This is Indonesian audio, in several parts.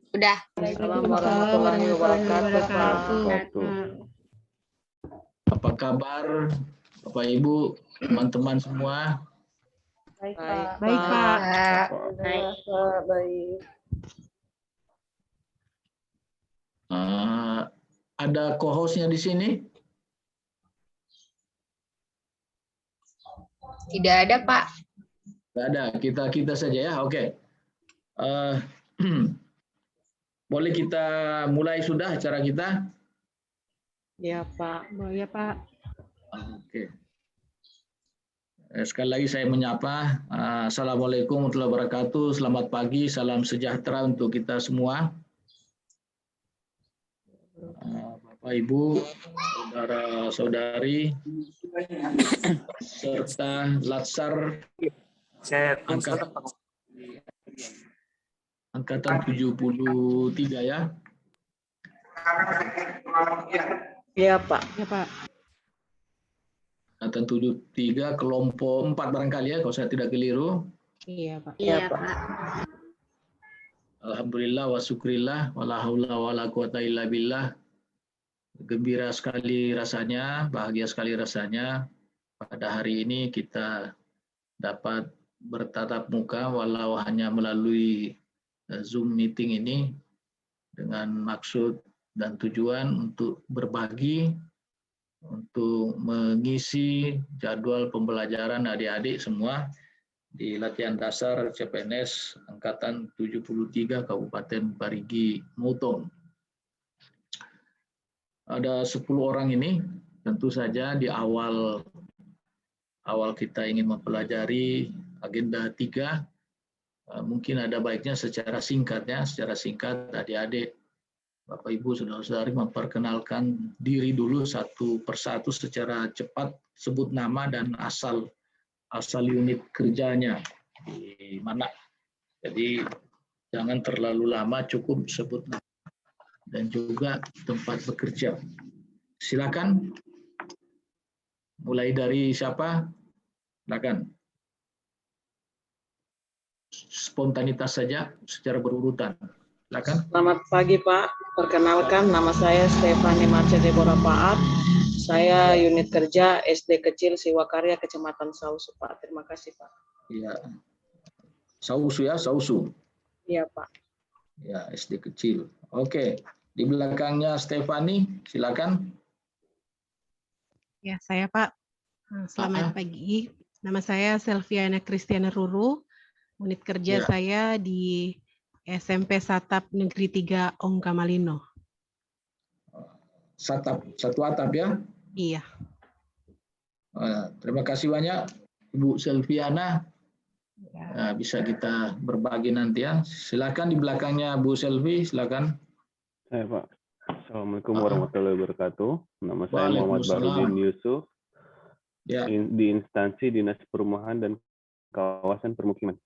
Udah. Assalamualaikum warahmatullahi wabarakatuh, Pak. Apa kabar Bapak Ibu, teman-teman semua? Baik, Baik, Pak. Baik. Baik. Ada co-hostnya di sini? Tidak ada, Pak. Tidak ada, kita saja ya. Oke. Boleh kita mulai sudah acara kita? Ya, Pak. Boleh, Pak. Oke. Sekali lagi saya menyapa. Assalamualaikum warahmatullahi wabarakatuh. Selamat pagi, salam sejahtera untuk kita semua. Bapak, Ibu, saudara-saudari, serta Latsar Angkatan 73 ya. Iya, Pak. Ya, Pak. Angkatan 73 kelompok 4 barangkali ya, kalau saya tidak keliru. Iya, Pak. Iya, Iya, Pak. Pak. Alhamdulillah wa syukrillah wala haula wala quwata illa billah. Gembira sekali rasanya, bahagia sekali rasanya pada hari ini kita dapat bertatap muka walau hanya melalui Zoom meeting ini dengan maksud dan tujuan untuk berbagi, untuk mengisi jadwal pembelajaran adik-adik semua di latihan dasar CPNS Angkatan 73 Kabupaten Parigi Mutong. Ada 10 orang ini, tentu saja di awal kita ingin mempelajari agenda 3, mungkin ada baiknya secara singkat adik-adik, Bapak Ibu, saudara-saudari memperkenalkan diri dulu satu persatu secara cepat, sebut nama dan asal unit kerjanya di mana. Jadi jangan terlalu lama, cukup sebut nama dan juga tempat bekerja. Silakan. Mulai dari siapa? Silakan. Spontanitas saja secara berurutan. Silakan. Selamat pagi, Pak. Perkenalkan, nama saya Stefani Marcia Deborah Paat. Saya unit kerja SD Kecil Siwakarya, Kecamatan Sausu, Pak. Terima kasih, Pak. Iya. Sausu ya, Sausu. Iya, Pak. Ya, SD kecil. Oke. Di belakangnya Stefani, silakan. Ya, saya, Pak. Selamat pagi. Nama saya Selviana Kristiana Ruru. Unit kerja saya di SMP Satap Negeri 3 Ongka Malino. Satu atap ya. Iya. Terima kasih banyak Ibu Selviana. Bisa kita berbagi nanti ya. Silakan di belakangnya Bu Selvi, silakan. Saya Pak. Assalamualaikum warahmatullahi wabarakatuh. Nama saya Muhammad Waalaikumsalam. Barudin Yusuf. Ya. Di instansi Dinas Perumahan dan Kawasan Permukiman.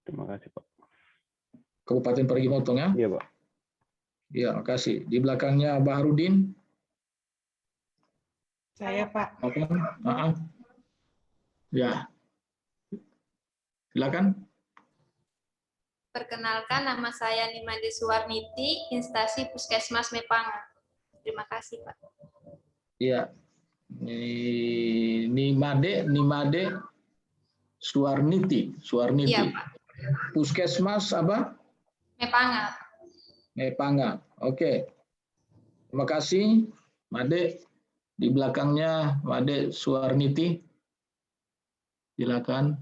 Terima kasih Pak. Kabupaten Parigi Mutong ya. Iya Pak. Ya, makasih. Di belakangnya Baharudin. Saya, Pak. Oke. Ya. Silakan. Perkenalkan, nama saya Nimade Suwarniti, instansi Puskesmas Mepangan. Terima kasih, Pak. Iya. Nimade Suwarniti. Iya, Pak. Puskesmas apa? Mepangan. Mepanga. Oke. Terima kasih, Made. Di belakangnya Made Suwarniti. Silakan.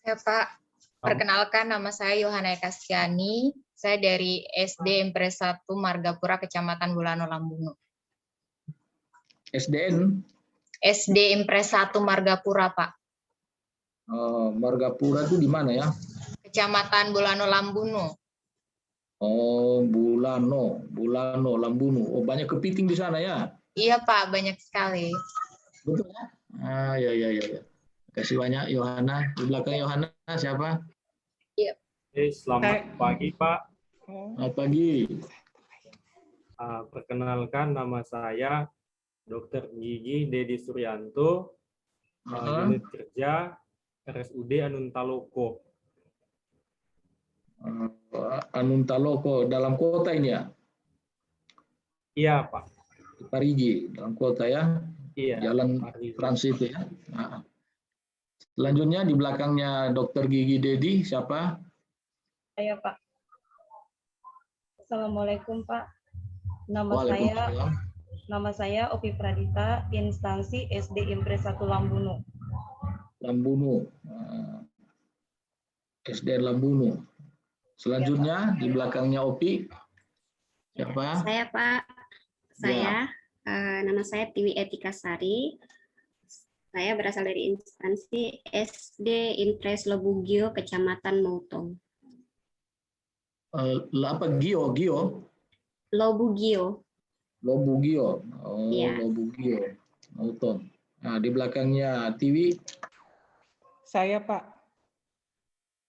Ya, Pak. Perkenalkan, nama saya Yohana Kastiani. Saya dari SD Impres 1 Margapura, Kecamatan Bulano Lambuno. SDN. SD Impres 1 Margapura, Pak. Margapura itu di mana ya? Kecamatan Bulano Lambuno. Oh, Bulano, Lambuno. Oh, banyak kepiting di sana ya? Iya, Pak, banyak sekali. Betul ya? Ya. Terima kasih banyak, Yohana. Di belakang Yohana siapa? Iya. Selamat pagi, Pak. Selamat pagi. Perkenalkan, nama saya Dr. Gigi Dedi Suryanto, unit kerja RSUD Anuntaloko. Anuntaloko dalam kota ini ya, Iya, Pak. Parigi dalam kota ya, Iya. jalan Pak Riza. Trans itu ya. Nah, selanjutnya di belakangnya Dr. Gigi Dedi siapa? Saya Pak. Assalamualaikum Pak. Waalaikumsalam. Nama saya Opi Pradita, instansi SD Impres 1 Lambunu. Lambunu, SD Lambunu. Selanjutnya di belakangnya Opi siapa? Saya Pak, nama saya Tiwi Etika Sari. Saya berasal dari instansi SD Impres Lobugio, Kecamatan Mautong. Apa Gio? Lobugio. Lobugio. Oh, Iya. Lobugio. Mautong. Nah, di belakangnya Tiwi. Saya Pak.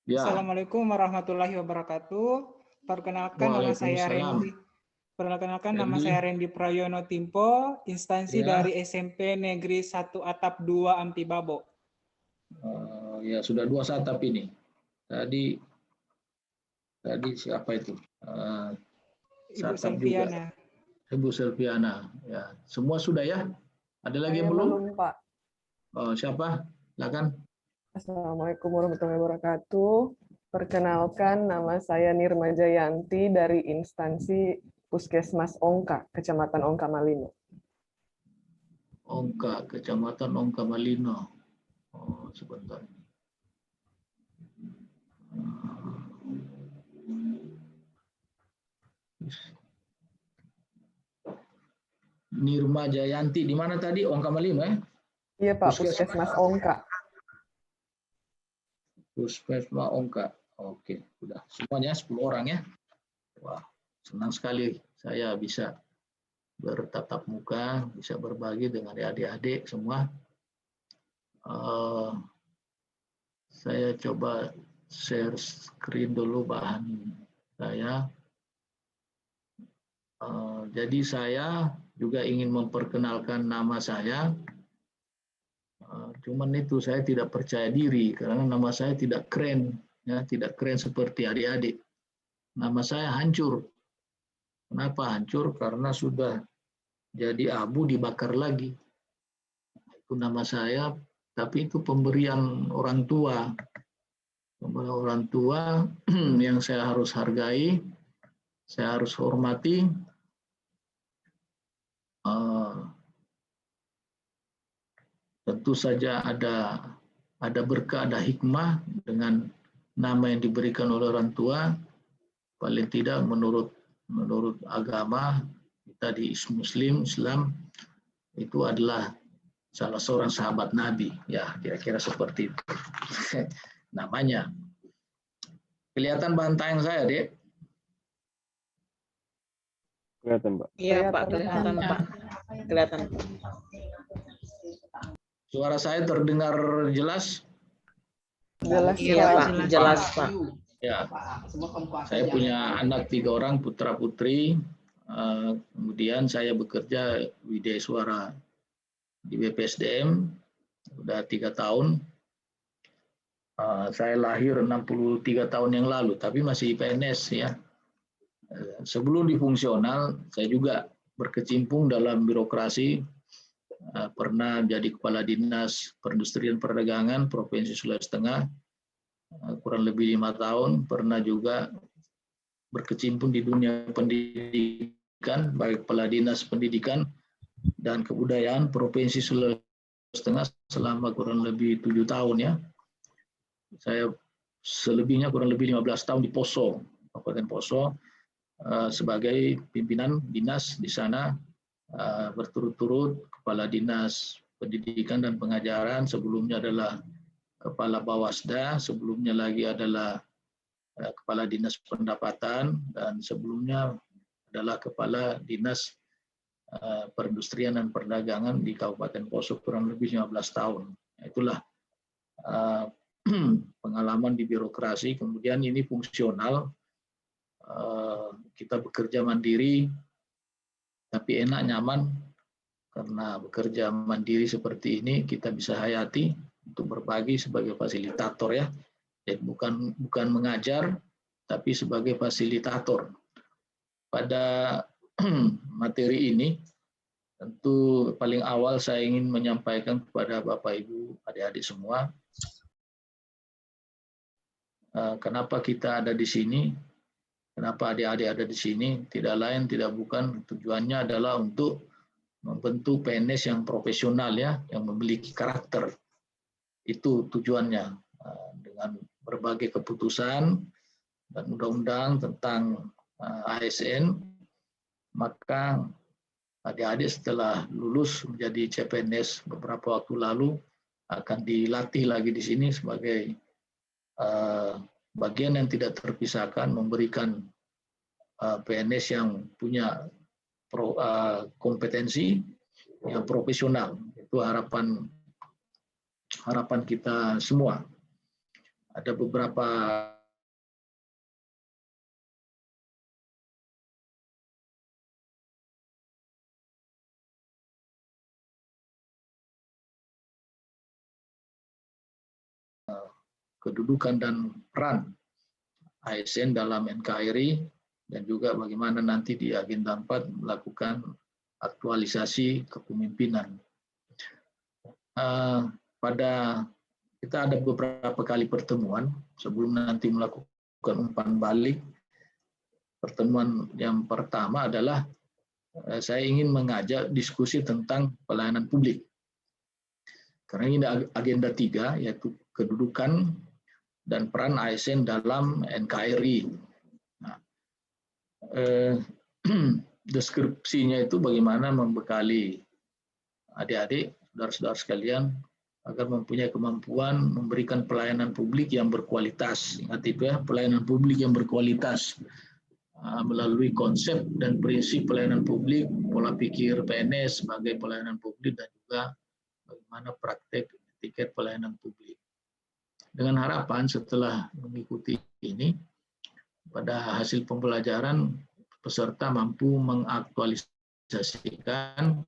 Ya. Assalamualaikum warahmatullahi wabarakatuh. Perkenalkan nama saya Waalaikumsalam. Randy. Perkenalkan nama Randy. saya Randy Prayono Timpo, instansi Ya. dari SMP Negeri 1 Atap 2 Amtibabo. Ya sudah 2 satap ini. Tadi siapa itu? Ibu Satap juga. Selviana. Ibu Selviana. Ya, semua sudah ya? Ada lagi yang belum? Pak. Siapa? Silakan. Assalamualaikum warahmatullahi wabarakatuh. Perkenalkan, nama saya Nirma Jayanti dari instansi Puskesmas Ongka, Kecamatan Ongka Malino. Ongka, Kecamatan Ongka Malino. Oh, sebentar. Nirma Jayanti, di mana tadi? Ongka Malino ya? Iya Pak, Puskesmas Ongka. Puskesmas Ongka. Oke, sudah. Semuanya 10 orang ya. Wah, senang sekali saya bisa bertatap muka, bisa berbagi dengan adik-adik semua. Saya coba share screen dulu bahan saya. Jadi saya juga ingin memperkenalkan nama saya. Cuman itu saya tidak percaya diri karena nama saya tidak keren, ya, tidak keren seperti adik-adik. Nama saya hancur. Kenapa hancur? Karena sudah jadi abu dibakar lagi. Itu nama saya, tapi itu pemberian orang tua. Pemberian orang tua yang saya harus hargai, saya harus hormati. Tentu saja ada berkah, ada hikmah dengan nama yang diberikan oleh orang tua. Paling tidak menurut agama kita di Islam itu adalah salah seorang sahabat Nabi, ya kira-kira seperti itu. Namanya. Kelihatan bahan tayang saya, Dek? Kelihatan, Pak. Iya Pak, kelihatan Pak. Kelihatan. Suara saya terdengar jelas? Jelas, Iya Pak, jelas Pak. Ya, saya punya anak 3 orang, putra putri. Kemudian saya bekerja Widya Suara di BPSDM, udah 3 tahun. Saya lahir 63 tahun yang lalu, tapi masih PNS ya. Sebelum di fungsional, saya juga berkecimpung dalam birokrasi. Pernah jadi Kepala Dinas Perindustrian Perdagangan Provinsi Sulawesi Tengah kurang lebih 5 tahun. Pernah juga berkecimpung di dunia pendidikan, baik Kepala Dinas Pendidikan dan Kebudayaan Provinsi Sulawesi Tengah selama kurang lebih 7 tahun ya. Saya selebihnya kurang lebih 15 tahun di Poso, Kabupaten Poso, sebagai pimpinan dinas di sana. Berturut-turut Kepala Dinas Pendidikan dan Pengajaran, sebelumnya adalah Kepala Bawasda, sebelumnya lagi adalah Kepala Dinas Pendapatan, dan sebelumnya adalah Kepala Dinas Perindustrian dan Perdagangan di Kabupaten Poso kurang lebih 15 tahun. Itulah pengalaman di birokrasi. Kemudian ini fungsional, kita bekerja mandiri, tapi enak, nyaman, karena bekerja mandiri seperti ini kita bisa hayati untuk berbagi sebagai fasilitator ya. Jadi bukan mengajar, tapi sebagai fasilitator. Pada materi ini, tentu paling awal saya ingin menyampaikan kepada Bapak, Ibu, adik-adik semua, kenapa kita ada di sini, kenapa adik-adik ada di sini, tidak lain tidak bukan tujuannya adalah untuk membentuk PNS yang profesional, ya, yang memiliki karakter. Itu tujuannya, dengan berbagai keputusan dan undang-undang tentang ASN, maka adik-adik setelah lulus menjadi CPNS beberapa waktu lalu akan dilatih lagi di sini sebagai bagian yang tidak terpisahkan, memberikan PNS yang punya kompetensi yang profesional. Itu harapan kita semua. Ada beberapa kedudukan dan peran ASN dalam NKRI, dan juga bagaimana nanti di agenda 4 melakukan aktualisasi kepemimpinan. Kita ada beberapa kali pertemuan sebelum nanti melakukan umpan balik. Pertemuan yang pertama adalah saya ingin mengajak diskusi tentang pelayanan publik. Karena ini agenda 3, yaitu kedudukan dan peran ASN dalam NKRI. Nah, deskripsinya itu bagaimana membekali adik-adik, saudara-saudara sekalian, agar mempunyai kemampuan memberikan pelayanan publik yang berkualitas. Ingat itu ya, pelayanan publik yang berkualitas melalui konsep dan prinsip pelayanan publik, pola pikir PNS sebagai pelayanan publik, dan juga bagaimana praktek tiket pelayanan publik. Dengan harapan setelah mengikuti ini, pada hasil pembelajaran peserta mampu mengaktualisasikan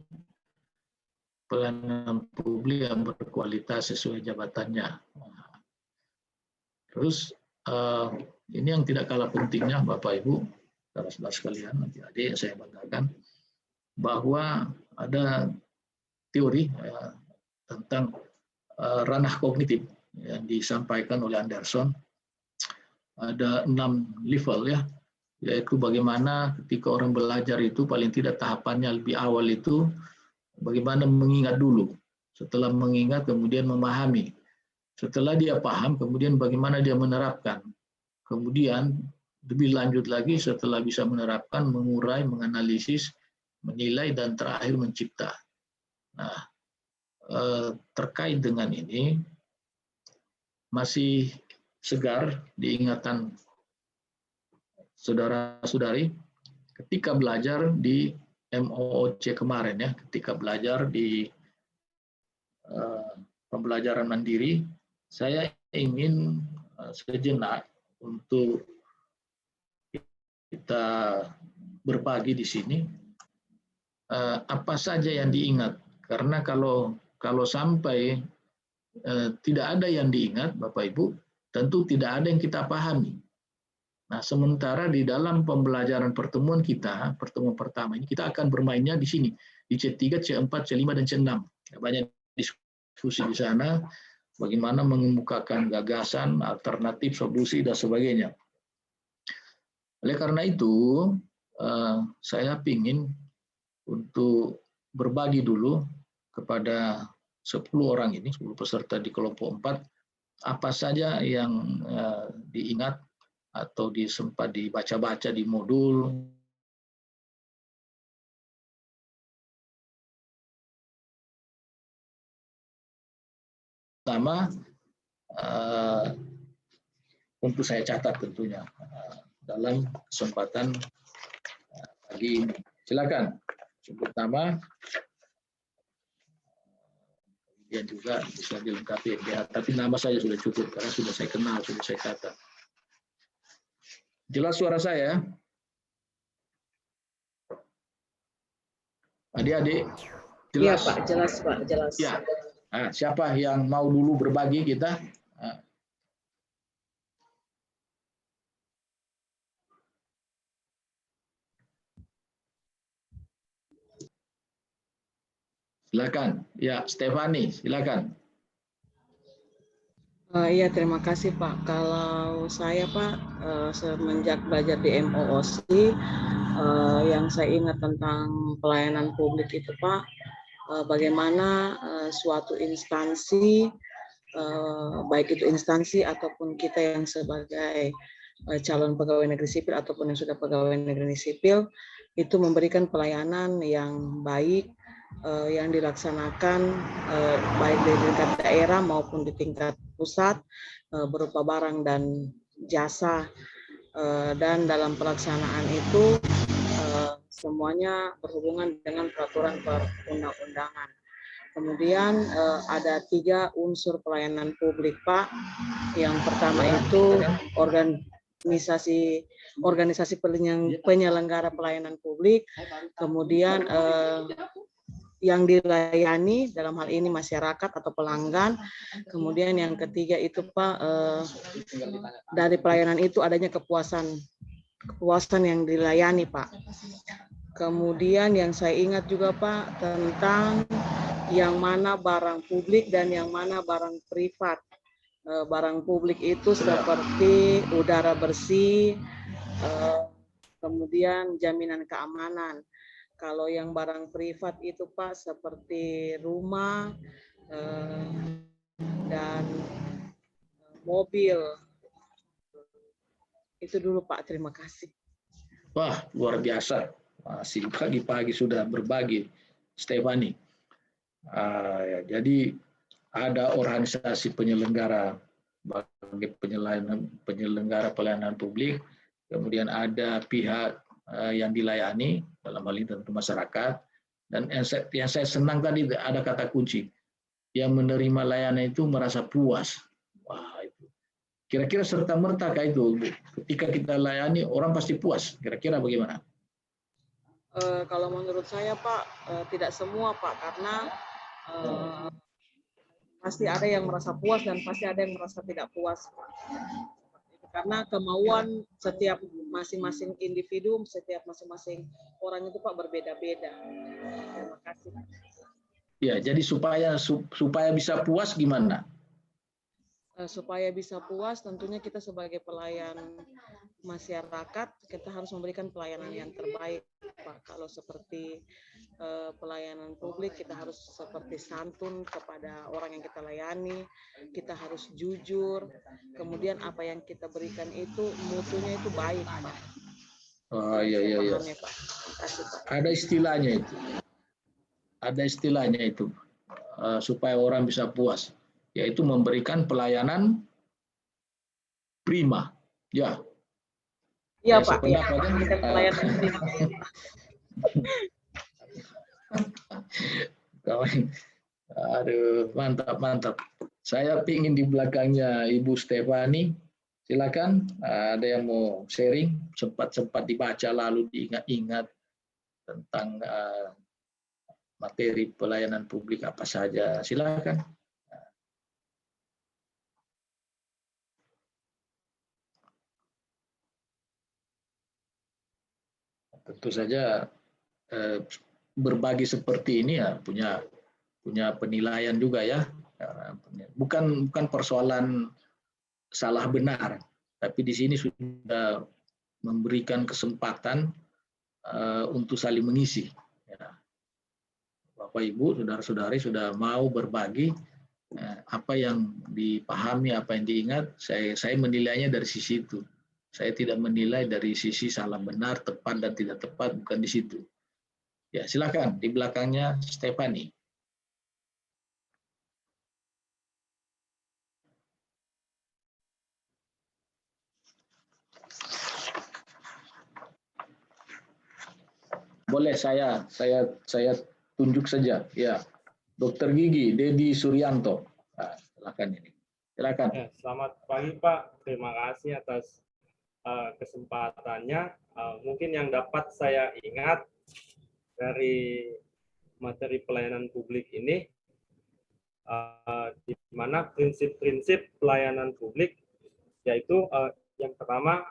pelayanan publik yang berkualitas sesuai jabatannya. Terus ini yang tidak kalah pentingnya, Bapak Ibu, saudara-saudara sekalian, adik-adik saya banggakan, bahwa ada teori tentang ranah kognitif yang disampaikan oleh Anderson. Ada 6 level, ya, yaitu bagaimana ketika orang belajar itu paling tidak tahapannya lebih awal itu bagaimana mengingat dulu, setelah mengingat kemudian memahami, setelah dia paham kemudian bagaimana dia menerapkan, kemudian lebih lanjut lagi setelah bisa menerapkan, mengurai, menganalisis, menilai, dan terakhir mencipta. Nah, terkait dengan ini masih segar diingatan saudara-saudari ketika belajar di MOOC kemarin, ya, ketika belajar di pembelajaran mandiri, saya ingin sejenak untuk kita berbagi di sini apa saja yang diingat, karena kalau sampai tidak ada yang diingat, Bapak Ibu, tentu tidak ada yang kita pahami. Nah, sementara di dalam pembelajaran pertemuan kita, pertemuan pertama ini, kita akan bermainnya di sini, di C3, C4, C5, dan C6. Banyak diskusi di sana, bagaimana mengemukakan gagasan, alternatif, solusi, dan sebagainya. Oleh karena itu, saya ingin untuk berbagi dulu kepada 10 orang ini, 10 peserta di kelompok 4, apa saja yang diingat atau sempat dibaca-baca di modul. Pertama, untuk saya catat tentunya dalam kesempatan pagi ini. Silakan. Yang pertama, kemudian juga bisa dilengkapi, ya, tapi nama saya sudah cukup karena sudah saya kenal, sudah saya catat. Jelas suara saya? Adik-adik, jelas? Iya Pak, jelas Pak, jelas. Ya. Nah, siapa yang mau dulu berbagi kita? Silakan. Ya, Stefani, silakan. Iya, terima kasih Pak. Kalau saya Pak, semenjak belajar di MOOC, yang saya ingat tentang pelayanan publik itu Pak, bagaimana suatu instansi, baik itu instansi ataupun kita yang sebagai calon pegawai negeri sipil ataupun yang sudah pegawai negeri sipil, itu memberikan pelayanan yang baik, yang dilaksanakan baik di tingkat daerah maupun di tingkat pusat, berupa barang dan jasa, dan dalam pelaksanaan itu semuanya berhubungan dengan peraturan perundang-undangan. Kemudian ada 3 unsur pelayanan publik Pak. Yang pertama itu organisasi penyelenggara pelayanan publik, kemudian yang dilayani dalam hal ini masyarakat atau pelanggan. Kemudian yang ketiga itu Pak, dari pelayanan itu adanya kepuasan yang dilayani Pak. Kemudian yang saya ingat juga Pak tentang yang mana barang publik dan yang mana barang privat. Barang publik itu seperti udara bersih, kemudian jaminan keamanan. Kalau yang barang privat itu Pak seperti rumah dan mobil. Itu dulu Pak, terima kasih. Wah, luar biasa. Masih pagi-pagi sudah berbagi, Stefani. Jadi ada organisasi penyelenggara bagi penyelenggara pelayanan publik, kemudian ada pihak yang dilayani, dalam hal ini tentu masyarakat, dan yang saya senang tadi ada kata kunci, yang menerima layanan itu merasa puas. Wah, itu kira-kira serta-merta kayak itu, ketika kita layani orang pasti puas, kira-kira bagaimana? Kalau menurut saya Pak, tidak semua Pak, karena pasti ada yang merasa puas dan pasti ada yang merasa tidak puas Pak. Karena kemauan setiap masing-masing individu, setiap masing-masing orang itu Pak berbeda-beda. Terima kasih. Ya, jadi supaya bisa puas gimana? Supaya bisa puas, tentunya kita sebagai pelayan masyarakat, kita harus memberikan pelayanan yang terbaik, Pak. Kalau seperti pelayanan publik, kita harus seperti santun kepada orang yang kita layani, kita harus jujur, kemudian apa yang kita berikan itu mutunya itu baik, Pak. Oh iya. Pak. Kasih, Pak. Ada istilahnya itu. Ada istilahnya itu supaya orang bisa puas, yaitu memberikan pelayanan prima. Ya. Iya Pak. Ya, pelayanan prima. Aduh, mantap. Saya pingin di belakangnya Ibu Stefani. Silakan, ada yang mau sharing, sempat dibaca lalu diingat-ingat tentang materi pelayanan publik apa saja. Silakan. Tentu saja berbagi seperti ini ya punya penilaian juga ya. Bukan persoalan salah benar, tapi di sini sudah memberikan kesempatan untuk saling mengisi. Ya. Bapak Ibu, saudara-saudari sudah mau berbagi apa yang dipahami, apa yang diingat. Saya menilainya dari sisi itu. Saya tidak menilai dari sisi salah benar, tepat dan tidak tepat, bukan di situ. Ya, silakan di belakangnya Stefani. Boleh saya tunjuk saja, ya. Dokter Gigi Dedi Suryanto. Nah, silakan ini. Silakan. Ya, selamat pagi Pak. Terima kasih atas kesempatannya. Mungkin yang dapat saya ingat dari materi pelayanan publik ini, di mana prinsip-prinsip pelayanan publik yaitu yang pertama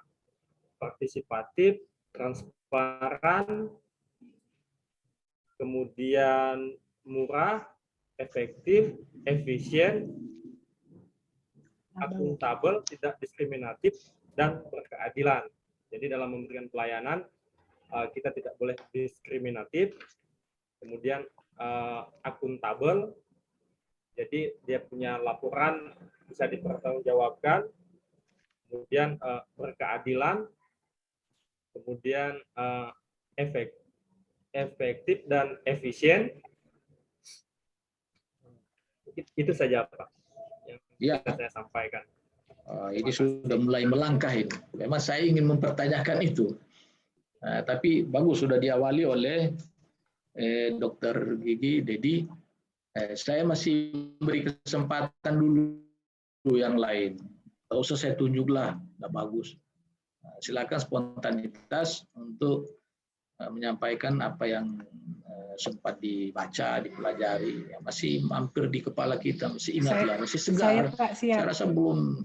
partisipatif, transparan, kemudian murah, efektif, efisien, akuntabel, tidak diskriminatif, dan berkeadilan. Jadi dalam memberikan pelayanan, kita tidak boleh diskriminatif, kemudian akuntabel, jadi dia punya laporan bisa dipertanggungjawabkan, kemudian berkeadilan, kemudian efektif dan efisien. Itu saja Pak yang bisa saya sampaikan. Ini sudah mulai melangkah ini. Memang saya ingin mempertanyakan itu. Tapi bagus sudah diawali oleh Dr. Gigi, Dedi. Saya masih beri kesempatan dulu yang lain. Tak usah saya tunjuklah, nggak bagus. Silakan spontanitas untuk menyampaikan apa yang sempat dibaca, dipelajari, masih mampir di kepala kita, masih ingatlah, masih segar. Saya rasa belum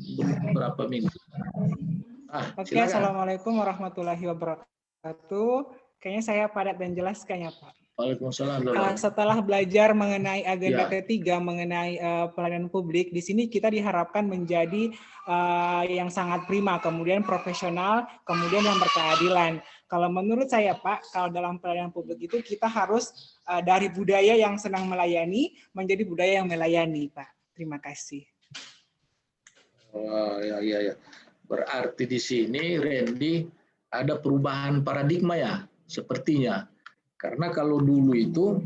berapa minggu. Oke, Assalamualaikum warahmatullahi wabarakatuh. Kayaknya saya padat dan jelas kayaknya Pak. Waalaikumsalam. Setelah belajar mengenai agenda ketiga mengenai pelayanan publik, di sini kita diharapkan menjadi yang sangat prima, kemudian profesional, kemudian yang berkeadilan. Kalau menurut saya Pak, kalau dalam pelayanan publik itu kita harus dari budaya yang senang melayani menjadi budaya yang melayani Pak. Terima kasih. Ya. Berarti di sini Randy ada perubahan paradigma ya, sepertinya. Karena kalau dulu itu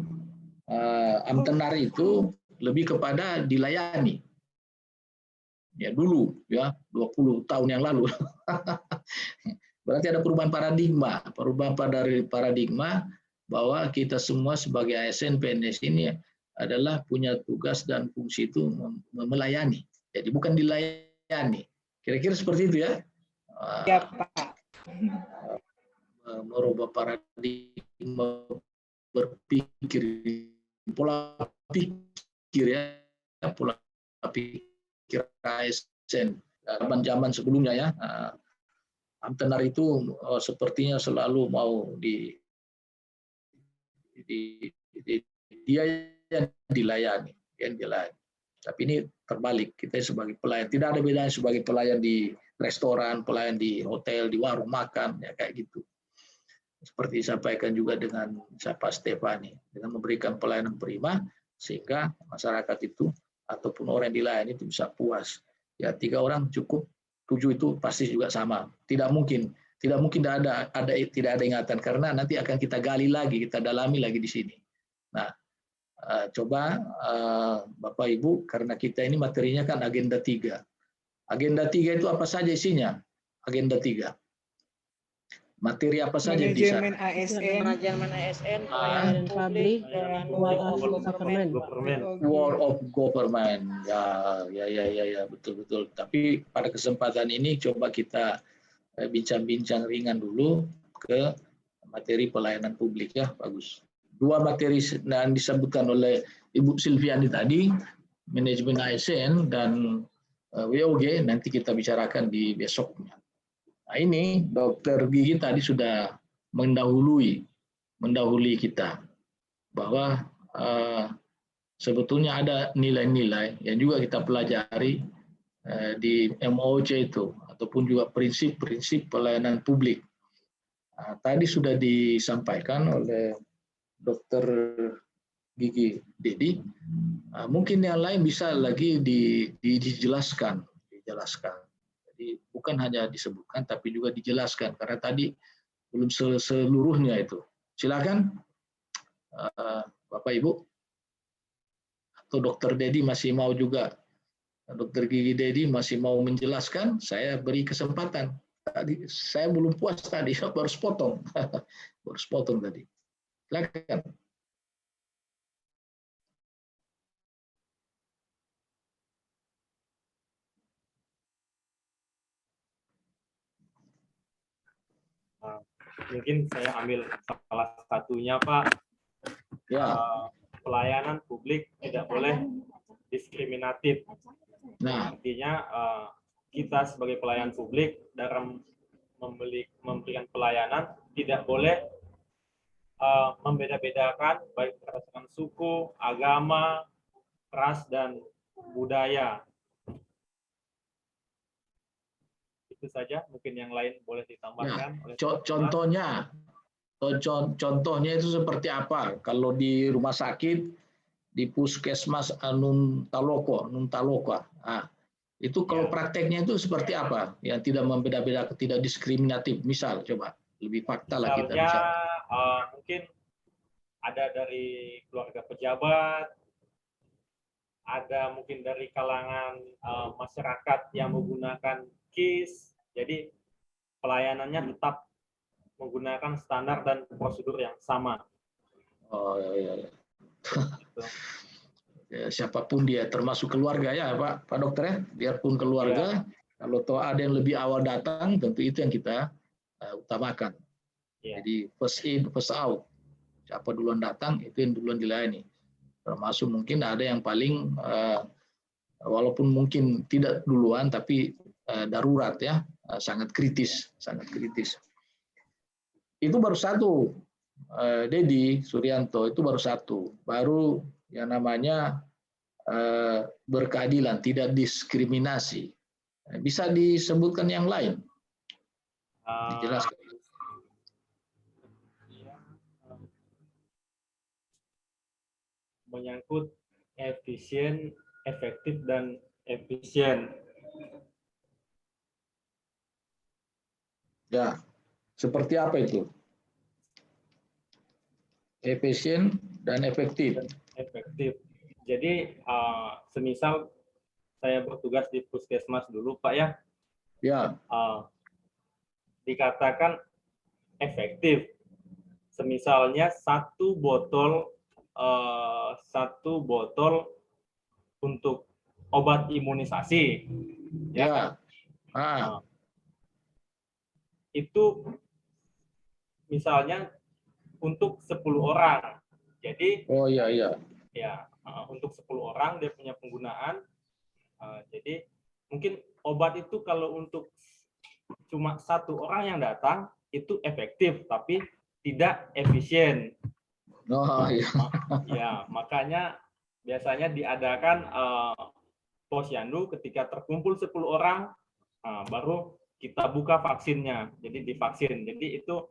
Amtenar itu lebih kepada dilayani. Ya dulu ya 20 tahun yang lalu. Berarti ada perubahan paradigma bahwa kita semua sebagai ASN PNS ini adalah punya tugas dan fungsi itu melayani. Jadi bukan dilayani. Kira-kira seperti itu ya. Ya Pak. Merubah paradigma berpikir, pola pikir ASN zaman sebelumnya ya. Amtenar itu sepertinya selalu mau dia yang dilayani, Tapi ini terbalik, kita sebagai pelayan tidak ada bedanya sebagai pelayan di restoran, pelayan di hotel, di warung makan, ya kayak gitu. Seperti disampaikan juga dengan Pak Stefani, dengan memberikan pelayanan prima sehingga masyarakat itu ataupun orang yang dilayani itu bisa puas. Ya 3 orang cukup, 7 itu pasti juga sama. Tidak mungkin tidak ada ingatan karena nanti akan kita gali lagi, kita dalami lagi di sini. Nah, coba Bapak Ibu, karena kita ini materinya kan agenda 3. Agenda 3 itu apa saja isinya? Agenda 3. Materi apa saja yang bisa? Manajemen ASN, pelayanan publik, World of Government. World of Government. Ya, betul. Tapi pada kesempatan ini coba kita bincang-bincang ringan dulu ke materi pelayanan publik ya, bagus. 2 materi yang disebutkan oleh Ibu Silviani tadi, manajemen ASN dan WOG, nanti kita bicarakan di besoknya. Nah ini Dr. Gigi tadi sudah mendahului kita bahwa sebetulnya ada nilai-nilai yang juga kita pelajari di MOC itu ataupun juga prinsip-prinsip pelayanan publik. Nah, tadi sudah disampaikan oleh Dr. Gigi Dedi. Mungkin yang lain bisa lagi dijelaskan. Jadi bukan hanya disebutkan tapi juga dijelaskan karena tadi belum seluruhnya itu. Silakan Bapak Ibu atau Dr. Dedi masih mau juga, Dr. Gigi Dedi masih mau menjelaskan, saya beri kesempatan. Tadi saya belum puas tadi, baru sepotong tadi. Silakan. Mungkin saya ambil salah satunya Pak. Ya. Pelayanan publik tidak boleh diskriminatif. Nah, artinya kita sebagai pelayan publik dalam memberikan pelayanan tidak boleh membeda-bedakan baik berdasarkan suku, agama, ras, dan budaya. Itu saja, mungkin yang lain boleh ditambahkan. Contohnya itu seperti apa? Kalau di rumah sakit, di puskesmas Nuntaloka, itu kalau prakteknya itu seperti apa? Yang tidak membeda-bedakan, tidak diskriminatif. Misal, coba lebih fakta lah kita bicara. Mungkin ada dari keluarga pejabat, ada mungkin dari kalangan masyarakat yang menggunakan KIS. Jadi pelayanannya tetap menggunakan standar dan prosedur yang sama. Oh iya. Ya, siapapun dia, termasuk keluarga ya Pak Dokter ya, biarpun keluarga, kalau toh ada yang lebih awal datang, tentu itu yang kita utamakan. Jadi first in, first out. Siapa duluan datang, itu yang duluan dilayani. Termasuk mungkin ada yang paling, walaupun mungkin tidak duluan, tapi darurat ya, sangat kritis. Itu baru satu, Dedi Suryanto, itu baru satu. Baru yang namanya berkeadilan, tidak diskriminasi. Bisa disebutkan yang lain? Dijelaskan. Menyangkut efisien, efektif, dan efisien. Ya, seperti apa itu? Efisien dan efektif. Efektif. Jadi, semisal saya bertugas di puskesmas dulu, Pak ya. Ya. Dikatakan efektif. Semisalnya satu botol untuk obat imunisasi. Ya. Itu misalnya untuk 10 orang. Jadi ya, untuk 10 orang dia punya penggunaan. Jadi mungkin obat itu kalau untuk cuma 1 orang yang datang itu efektif tapi tidak efisien. Ya, makanya biasanya diadakan posyandu ketika terkumpul 10 orang, baru kita buka vaksinnya. Jadi divaksin. Jadi itu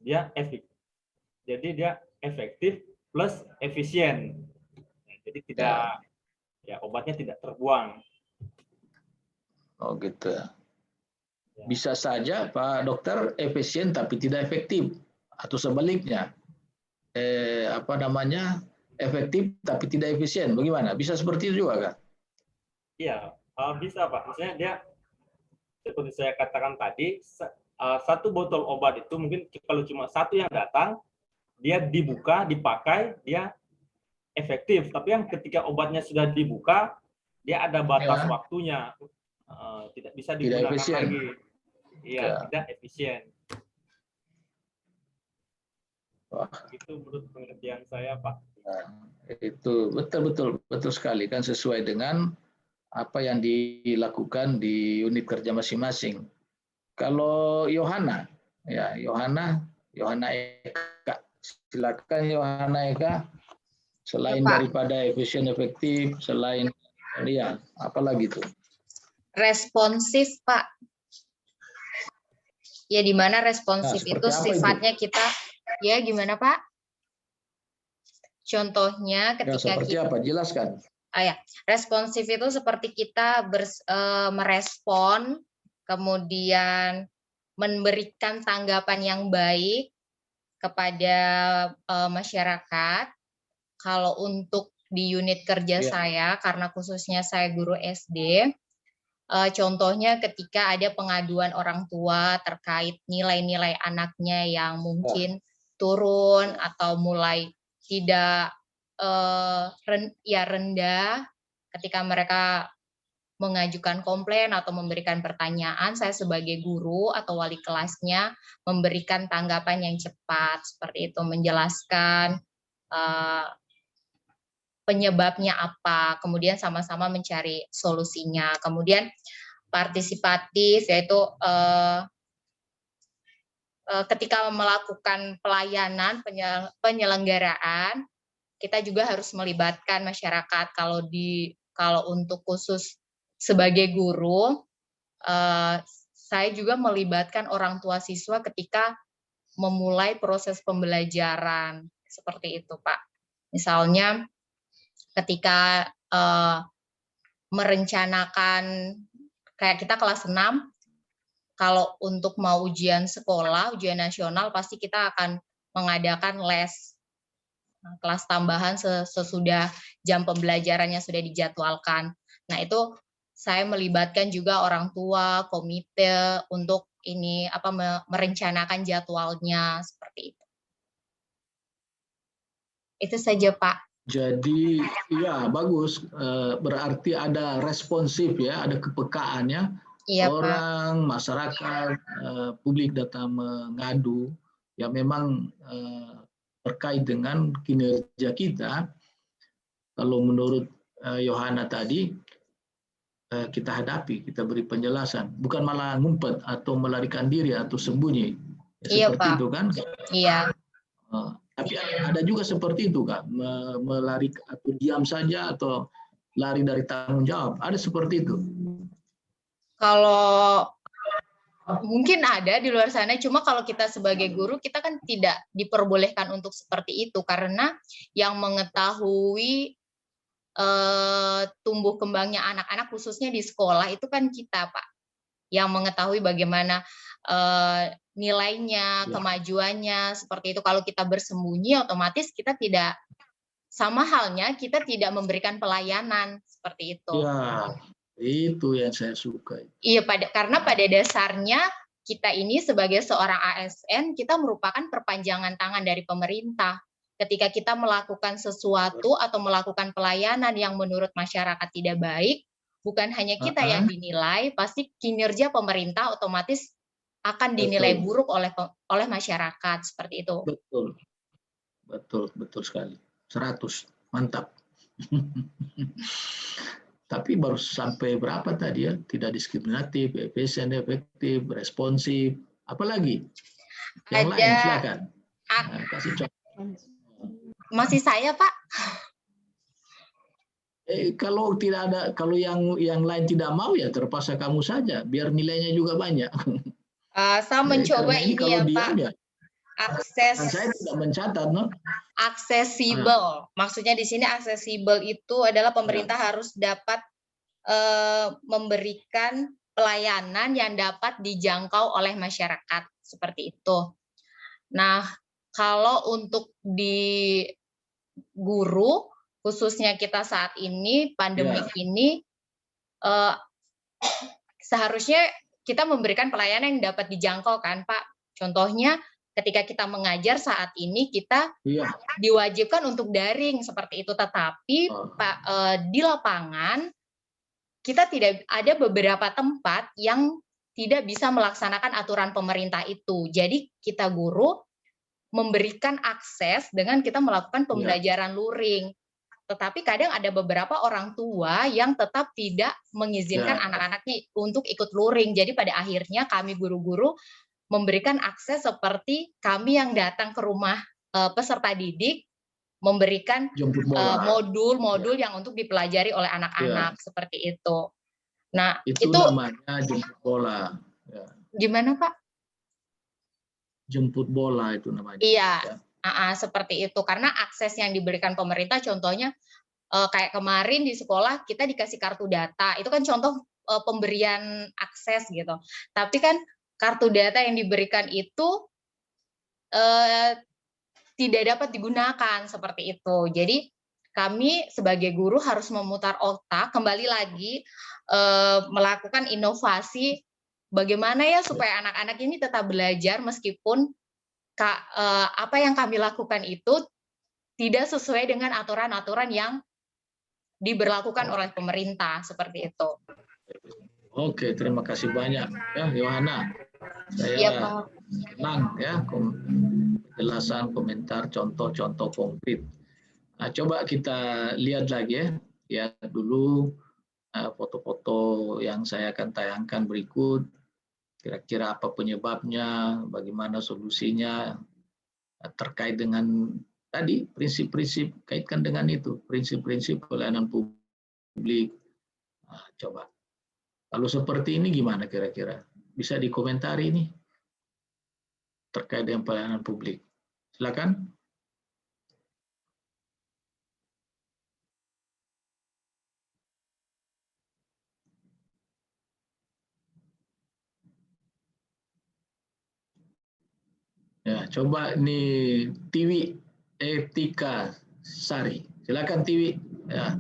dia efektif plus efisien. Jadi tidak obatnya tidak terbuang. Oh gitu. Bisa saja Pak Dokter efisien tapi tidak efektif, atau sebaliknya efektif tapi tidak efisien. Bagaimana? Bisa seperti itu juga kan? Iya, bisa Pak. Maksudnya dia seperti saya katakan tadi, satu botol obat itu mungkin kalau cuma 1 yang datang, dia dibuka, dipakai, dia efektif. Tapi yang ketika obatnya sudah dibuka, dia ada batas waktunya, tidak bisa digunakan lagi. Iya, tidak efisien. Itu menurut pengertian saya, Pak. Nah, itu betul sekali kan, sesuai dengan apa yang dilakukan di unit kerja masing-masing. Kalau Yohana Eka, silakan Yohana Eka. Selain daripada efisien efektif, selain apalagi itu? Responsif, Pak. Ya, di mana responsif itu sifatnya itu? Kita, ya gimana Pak? Contohnya ketika seperti apa? Jelaskan. Responsif itu seperti kita merespon, kemudian memberikan tanggapan yang baik kepada masyarakat. Kalau untuk di unit kerja saya, karena khususnya saya guru SD, contohnya ketika ada pengaduan orang tua terkait nilai-nilai anaknya yang mungkin turun atau mulai tidak rendah, ketika mereka mengajukan komplain atau memberikan pertanyaan, saya sebagai guru atau wali kelasnya memberikan tanggapan yang cepat, seperti itu, menjelaskan penyebabnya apa, kemudian sama-sama mencari solusinya. Kemudian partisipatif, yaitu ketika melakukan pelayanan penyelenggaraan, kita juga harus melibatkan masyarakat. Kalau untuk khusus sebagai guru, saya juga melibatkan orang tua siswa ketika memulai proses pembelajaran seperti itu, Pak. Misalnya ketika merencanakan, kayak kita kelas 6, kalau untuk mau ujian sekolah, ujian nasional, pasti kita akan mengadakan les kelas tambahan sesudah jam pembelajarannya sudah dijadwalkan. Nah, itu saya melibatkan juga orang tua, komite untuk ini merencanakan jadwalnya seperti itu. Itu saja, Pak. Jadi ya bagus, berarti ada responsif ya, ada kepekaan ya. Iya, Orang, masyarakat, publik datang mengadu, ya memang terkait dengan kinerja kita. Kalau menurut Yohana tadi, kita hadapi, kita beri penjelasan, bukan malah ngumpet atau melarikan diri atau sembunyi. Iya, Seperti Pak. itu kan? Iya. Tapi ada juga seperti itu, Kak, melari atau diam saja atau lari dari tanggung jawab. Ada seperti itu. Kalau mungkin ada di luar sana, cuma kalau kita sebagai guru, kita kan tidak diperbolehkan untuk seperti itu, karena yang mengetahui tumbuh kembangnya anak-anak, khususnya di sekolah, itu kan kita, Pak. Yang mengetahui bagaimana nilainya, kemajuannya, seperti itu. Kalau kita bersembunyi, otomatis kita tidak, sama halnya kita tidak memberikan pelayanan, seperti itu. Ya, itu yang saya suka. Iya, karena pada dasarnya kita ini sebagai seorang ASN, kita merupakan perpanjangan tangan dari pemerintah. Ketika kita melakukan sesuatu atau melakukan pelayanan yang menurut masyarakat tidak baik, bukan hanya kita yang dinilai, pasti kinerja pemerintah otomatis akan dinilai buruk oleh masyarakat, seperti itu. Betul sekali. 100, mantap. Tapi baru sampai berapa tadi ya? Tidak diskriminatif, efisien, efektif, responsif. Apalagi? Yang lain silakan. Kasih contoh. Masih saya, Pak? Kalau tidak ada, kalau yang lain tidak mau ya terpaksa kamu saja, biar nilainya juga banyak. Saya mencoba ini ya, Pak. Aja, akses. Saya tidak mencatat, no? Aksesibel. Maksudnya di sini aksesibel itu adalah pemerintah harus dapat memberikan pelayanan yang dapat dijangkau oleh masyarakat, seperti itu. Nah, kalau untuk di guru, khususnya kita saat ini pandemik ini, seharusnya kita memberikan pelayanan yang dapat dijangkau, kan, Pak? Contohnya ketika kita mengajar saat ini, kita diwajibkan untuk daring seperti itu, tetapi Pak, di lapangan kita tidak ada beberapa tempat yang tidak bisa melaksanakan aturan pemerintah itu. Jadi kita guru memberikan akses dengan kita melakukan pembelajaran luring. Tetapi kadang ada beberapa orang tua yang tetap tidak mengizinkan anak-anaknya untuk ikut luring. Jadi pada akhirnya kami guru-guru memberikan akses seperti kami yang datang ke rumah peserta didik, memberikan modul-modul yang untuk dipelajari oleh anak-anak, seperti itu. Nah, itu namanya jemput bola. Gimana, Pak? Jemput bola itu namanya. Iya, seperti itu. Karena akses yang diberikan pemerintah, contohnya kayak kemarin di sekolah kita dikasih kartu data, itu kan contoh pemberian akses gitu. Tapi kan kartu data yang diberikan itu tidak dapat digunakan seperti itu. Jadi kami sebagai guru harus memutar otak, kembali lagi melakukan inovasi bagaimana ya supaya anak-anak ini tetap belajar meskipun apa yang kami lakukan itu tidak sesuai dengan aturan-aturan yang diberlakukan oleh pemerintah, seperti itu. Oke, terima kasih banyak ya Yohana. Saya senang ya penjelasan, komentar, contoh-contoh konkret. Nah, coba kita lihat lagi ya dulu foto-foto yang saya akan tayangkan berikut. Kira-kira apa penyebabnya, bagaimana solusinya, terkait dengan tadi prinsip-prinsip, kaitkan dengan itu, prinsip-prinsip pelayanan publik. Nah, coba. Kalau seperti ini gimana kira-kira? Bisa dikomentari nih terkait dengan pelayanan publik. Silakan. Ya, coba nih Tiwi Etika Sari. Silakan Tiwi. Ya.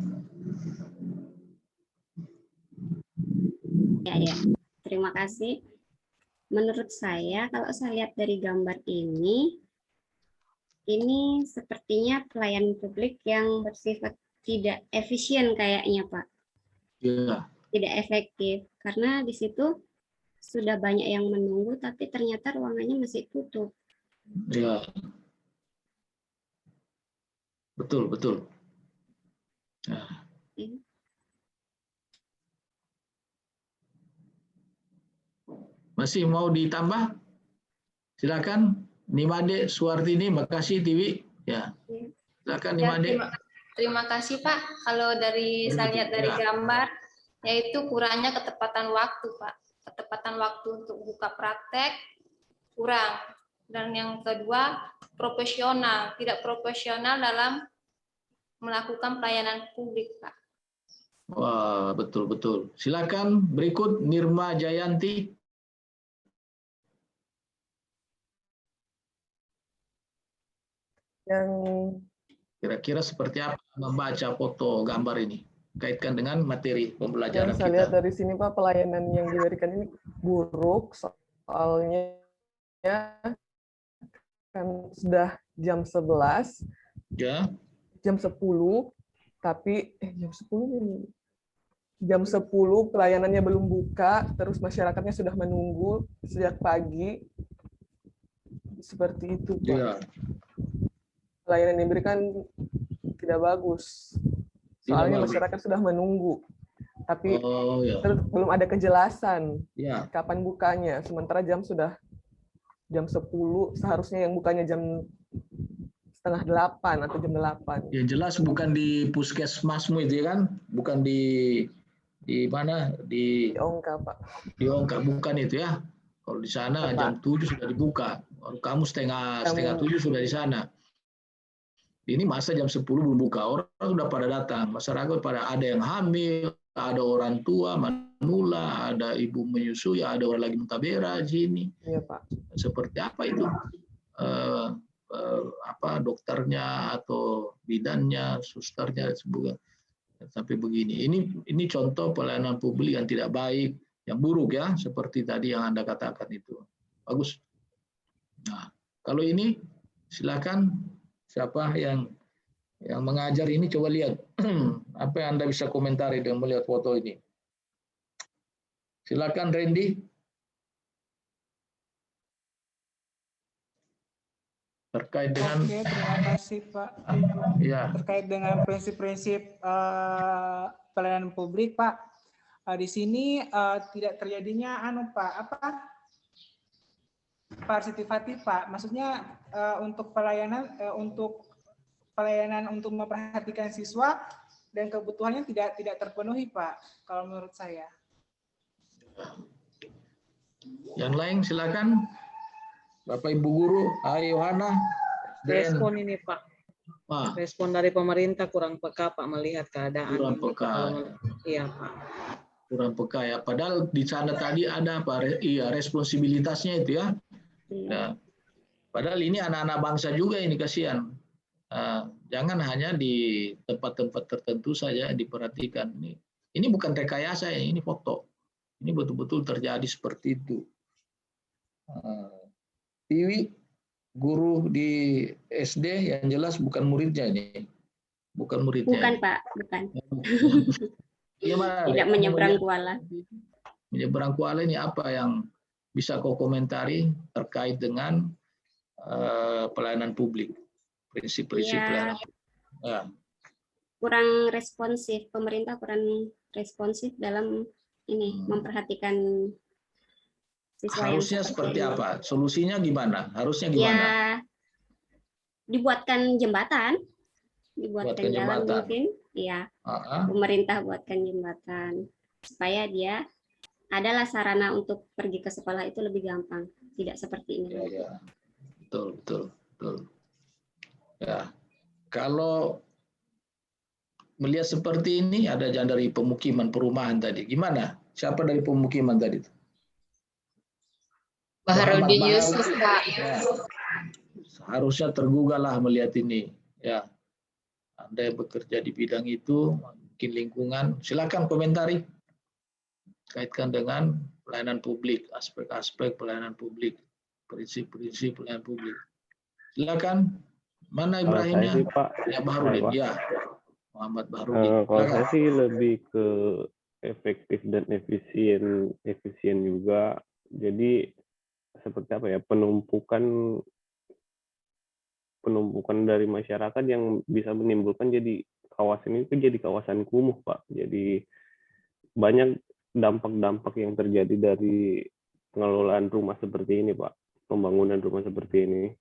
Ya. Terima kasih. Menurut saya, kalau saya lihat dari gambar ini sepertinya pelayanan publik yang bersifat tidak efisien kayaknya, Pak. Ya. Tidak efektif, karena di situ sudah banyak yang menunggu, tapi ternyata ruangannya masih tutup. Ya. Betul, betul. Nah. Masih mau ditambah? Silakan Nimade Suwartini, makasih Tiwi. Ya. Silakan Nimade. Terima kasih Pak. Kalau dari saya lihat dari gambar, yaitu kurangnya ketepatan waktu Pak. Ketepatan waktu untuk buka praktek kurang. Dan yang kedua, profesional. Tidak profesional dalam melakukan pelayanan publik Pak. Wah, betul-betul. Silakan berikut Nirma Jayanti. Yang kira-kira seperti apa membaca foto gambar ini? Kaitkan dengan materi pembelajaran yang saya kita. lihat dari sini Pak, pelayanan yang diberikan ini buruk, soalnya kan sudah jam 11, ya. Jam 10, tapi jam 10 pelayanannya belum buka, terus masyarakatnya sudah menunggu sejak pagi. Seperti itu, Pak. Ya. Pelayanan yang diberikan tidak bagus. Soalnya masyarakat sudah menunggu. Tapi belum ada kejelasan kapan bukanya. Sementara sudah jam 10, seharusnya yang bukanya jam 7:30 atau jam 8. Ya jelas bukan di puskesmasmu itu kan, bukan di mana di Ongka Pak. Di Ongka bukan itu ya. Kalau di sana jam 7 sudah dibuka. Kamu setengah 7 sudah di sana. Ini masa jam 10 belum buka, orang sudah pada datang, masyarakat pada ada yang hamil, ada orang tua manula, ada ibu menyusui, ada orang lagi mutabera sini. Iya Pak. Seperti apa itu? Dokternya atau bidannya, susternya sebuah sampai begini. Ini contoh pelayanan publik yang tidak baik, yang buruk ya, seperti tadi yang Anda katakan itu. Bagus. Nah, kalau ini silakan siapa yang mengajar ini coba lihat apa yang Anda bisa komentari dengan melihat foto ini. Silakan Randy. Terkait dengan terima kasih Pak. Ya. Terkait dengan prinsip-prinsip pelayanan publik Pak, di sini tidak terjadinya partisipatif Pak. Maksudnya untuk pelayanan untuk memperhatikan siswa dan kebutuhannya tidak terpenuhi Pak. Kalau menurut saya. Yang lain silakan. Bapak Ibu Guru, Yohana. Respon ini Pak. Respon dari pemerintah kurang peka Pak melihat keadaan. Kurang peka. Iya Pak. Kurang peka ya. Padahal di sana tadi ada apa? Iya, responsibilitasnya itu ya. Nah, padahal ini anak-anak bangsa juga ini kasihan. Jangan hanya di tempat-tempat tertentu saja diperhatikan. Ini bukan rekayasa ya, ini foto. Ini betul-betul terjadi seperti itu. Tiwi, guru di SD yang jelas bukan muridnya ini. Bukan muridnya. Bukan Pak, bukan. Gimana? Tidak menyeberang kuala. Menyeberang kuala ini apa yang bisa kau komentari terkait dengan pelayanan publik? Prinsip-prinsip pelayanan. Ya. Kurang responsif, pemerintah kurang responsif dalam memperhatikan siswa harusnya yang seperti ini. apa? Solusinya gimana? Harusnya gimana? Ya, dibuatkan jembatan, dibuatkan jalan jembatan. mungkin, ya. Pemerintah buatkan jembatan supaya dia adalah sarana untuk pergi ke sekolah itu lebih gampang, tidak seperti ini. Ya. Betul. Ya, kalau melihat seperti ini, ada yang dari pemukiman perumahan tadi. Gimana? Siapa dari pemukiman tadi? Baharudin Yusuf, Pak. Ya. Harusnya tergugah lah melihat ini. Ya, Anda yang bekerja di bidang itu, mungkin lingkungan, silakan komentari kaitkan dengan pelayanan publik, aspek-aspek pelayanan publik, prinsip-prinsip pelayanan publik. Silakan. Mana Ibrahimnya? Saya sih, Pak. Ya, Baharudin. Ya, Muhammad Baharudin. Kalau saya sih lebih ke efektif dan efisien juga. Jadi seperti apa ya, penumpukan dari masyarakat yang bisa menimbulkan jadi kawasan itu jadi kawasan kumuh, Pak. Jadi banyak dampak-dampak yang terjadi dari pengelolaan rumah seperti ini, Pak. Pembangunan rumah seperti ini.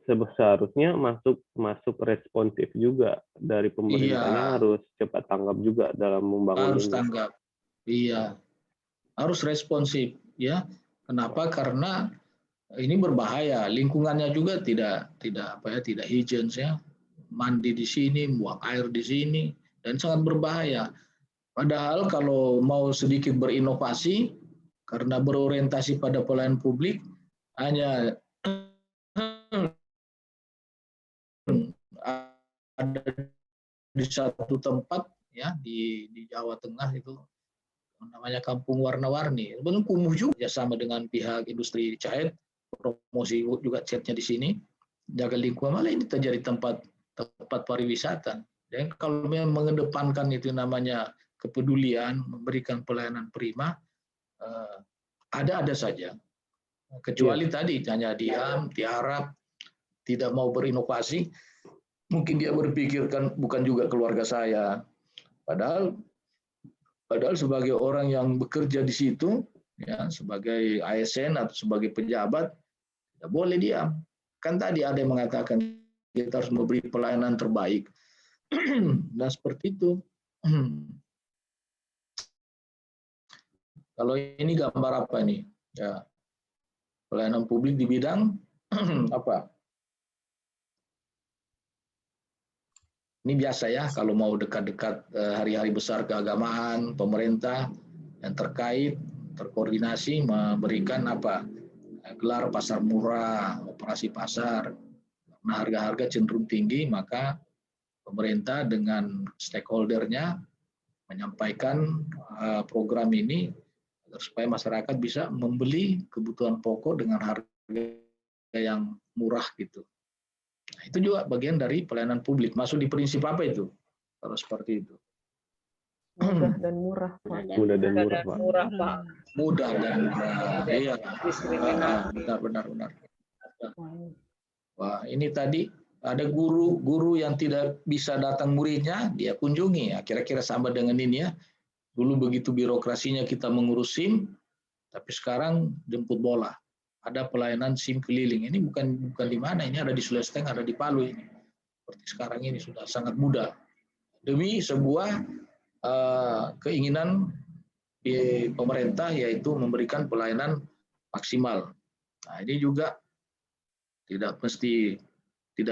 Seharusnya masuk responsif juga dari pemerintahnya, harus cepat tanggap juga dalam membangun harus ini. Tanggap. Iya. Harus responsif, ya. Kenapa? Karena ini berbahaya. Lingkungannya juga tidak higienis, ya. Mandi di sini, buang air di sini, dan sangat berbahaya. Padahal kalau mau sedikit berinovasi karena berorientasi pada pelayanan publik, hanya ada di satu tempat, ya, di Jawa Tengah itu namanya Kampung Warna-Warni. Belum kumuh juga, sama dengan pihak industri cat, promosi juga catnya di sini, jaga lingkungan, malah ini terjadi tempat pariwisata. Dan kalau memang mengedepankan itu namanya kepedulian, memberikan pelayanan prima, ada saja. Kecuali tadi hanya diam, tiarap, tidak mau berinovasi, mungkin dia berpikirkan bukan juga keluarga saya. Padahal sebagai orang yang bekerja di situ, ya, sebagai ASN atau sebagai pejabat, tidak boleh diam. Kan tadi ada yang mengatakan kita harus memberi pelayanan terbaik. Dan seperti itu. Kalau ini gambar apa nih? Ya, pelayanan publik di bidang apa? Ini biasa ya, kalau mau dekat-dekat hari-hari besar keagamaan, pemerintah yang terkoordinasi memberikan apa? Gelar pasar murah, operasi pasar. Karena harga-harga cenderung tinggi, maka pemerintah dengan stakeholder-nya menyampaikan program ini agar supaya masyarakat bisa membeli kebutuhan pokok dengan harga yang murah gitu. Nah, itu juga bagian dari pelayanan publik. Masuk di prinsip apa itu? Kalau seperti itu. Mudah dan murah, Pak. Mudah dan murah, Pak. Murah, Pak. Mudah dan murah. Iya. Benar. Wah, ini tadi ada guru yang tidak bisa datang muridnya, dia kunjungi. Ya, kira-kira sama dengan ini ya. Dulu begitu birokrasinya kita mengurus SIM, tapi sekarang jemput bola. Ada pelayanan SIM keliling. Ini bukan di mana, ini ada di Sulawesi Tengah, ada di Palu ini. Seperti sekarang ini sudah sangat mudah. Demi sebuah keinginan di pemerintah, yaitu memberikan pelayanan maksimal. Nah, ini juga tidak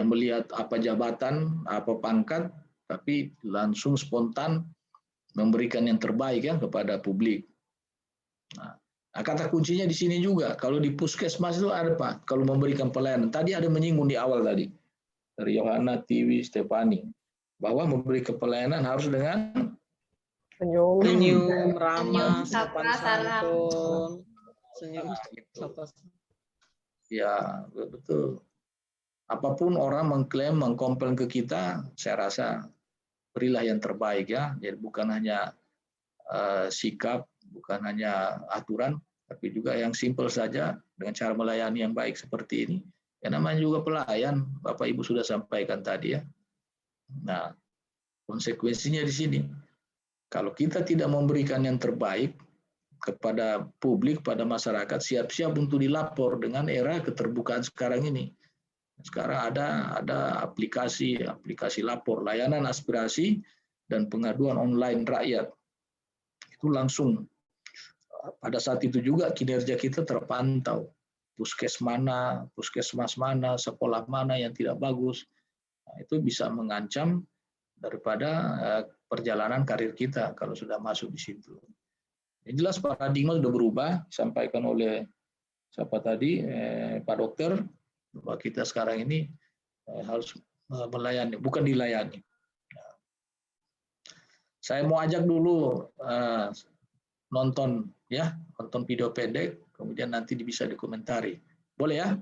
melihat apa jabatan, apa pangkat, tapi langsung spontan memberikan yang terbaik ya kepada publik. Nah, kata kuncinya di sini juga, kalau di puskesmas itu ada Pak, kalau memberikan pelayanan. Tadi ada menyinggung di awal tadi, dari Yohana, Tiwi, Stefani, bahwa memberi pelayanan harus dengan senyum, ramah, sopan santun, senyum, sopan. Ya, betul. Apapun orang mengklaim, mengkomplain ke kita, saya rasa berilah yang terbaik ya. Jadi bukan hanya sikap, bukan hanya aturan, tapi juga yang simpel saja dengan cara melayani yang baik seperti ini. Ya namanya juga pelayan, Bapak Ibu sudah sampaikan tadi ya. Nah, konsekuensinya di sini, kalau kita tidak memberikan yang terbaik, kepada publik, pada masyarakat, siap-siap untuk dilapor dengan era keterbukaan sekarang ini. Sekarang ada aplikasi lapor, layanan aspirasi dan pengaduan online rakyat. Itu langsung pada saat itu juga kinerja kita terpantau. Puskesmas mana, sekolah mana yang tidak bagus. Nah, itu bisa mengancam daripada perjalanan karir kita kalau sudah masuk di situ. Yang jelas paradigma sudah berubah, disampaikan oleh siapa tadi, Pak Dokter, bahwa kita sekarang ini harus melayani, bukan dilayani. Saya mau ajak dulu nonton video pendek, kemudian nanti bisa dikomentari. Boleh ya?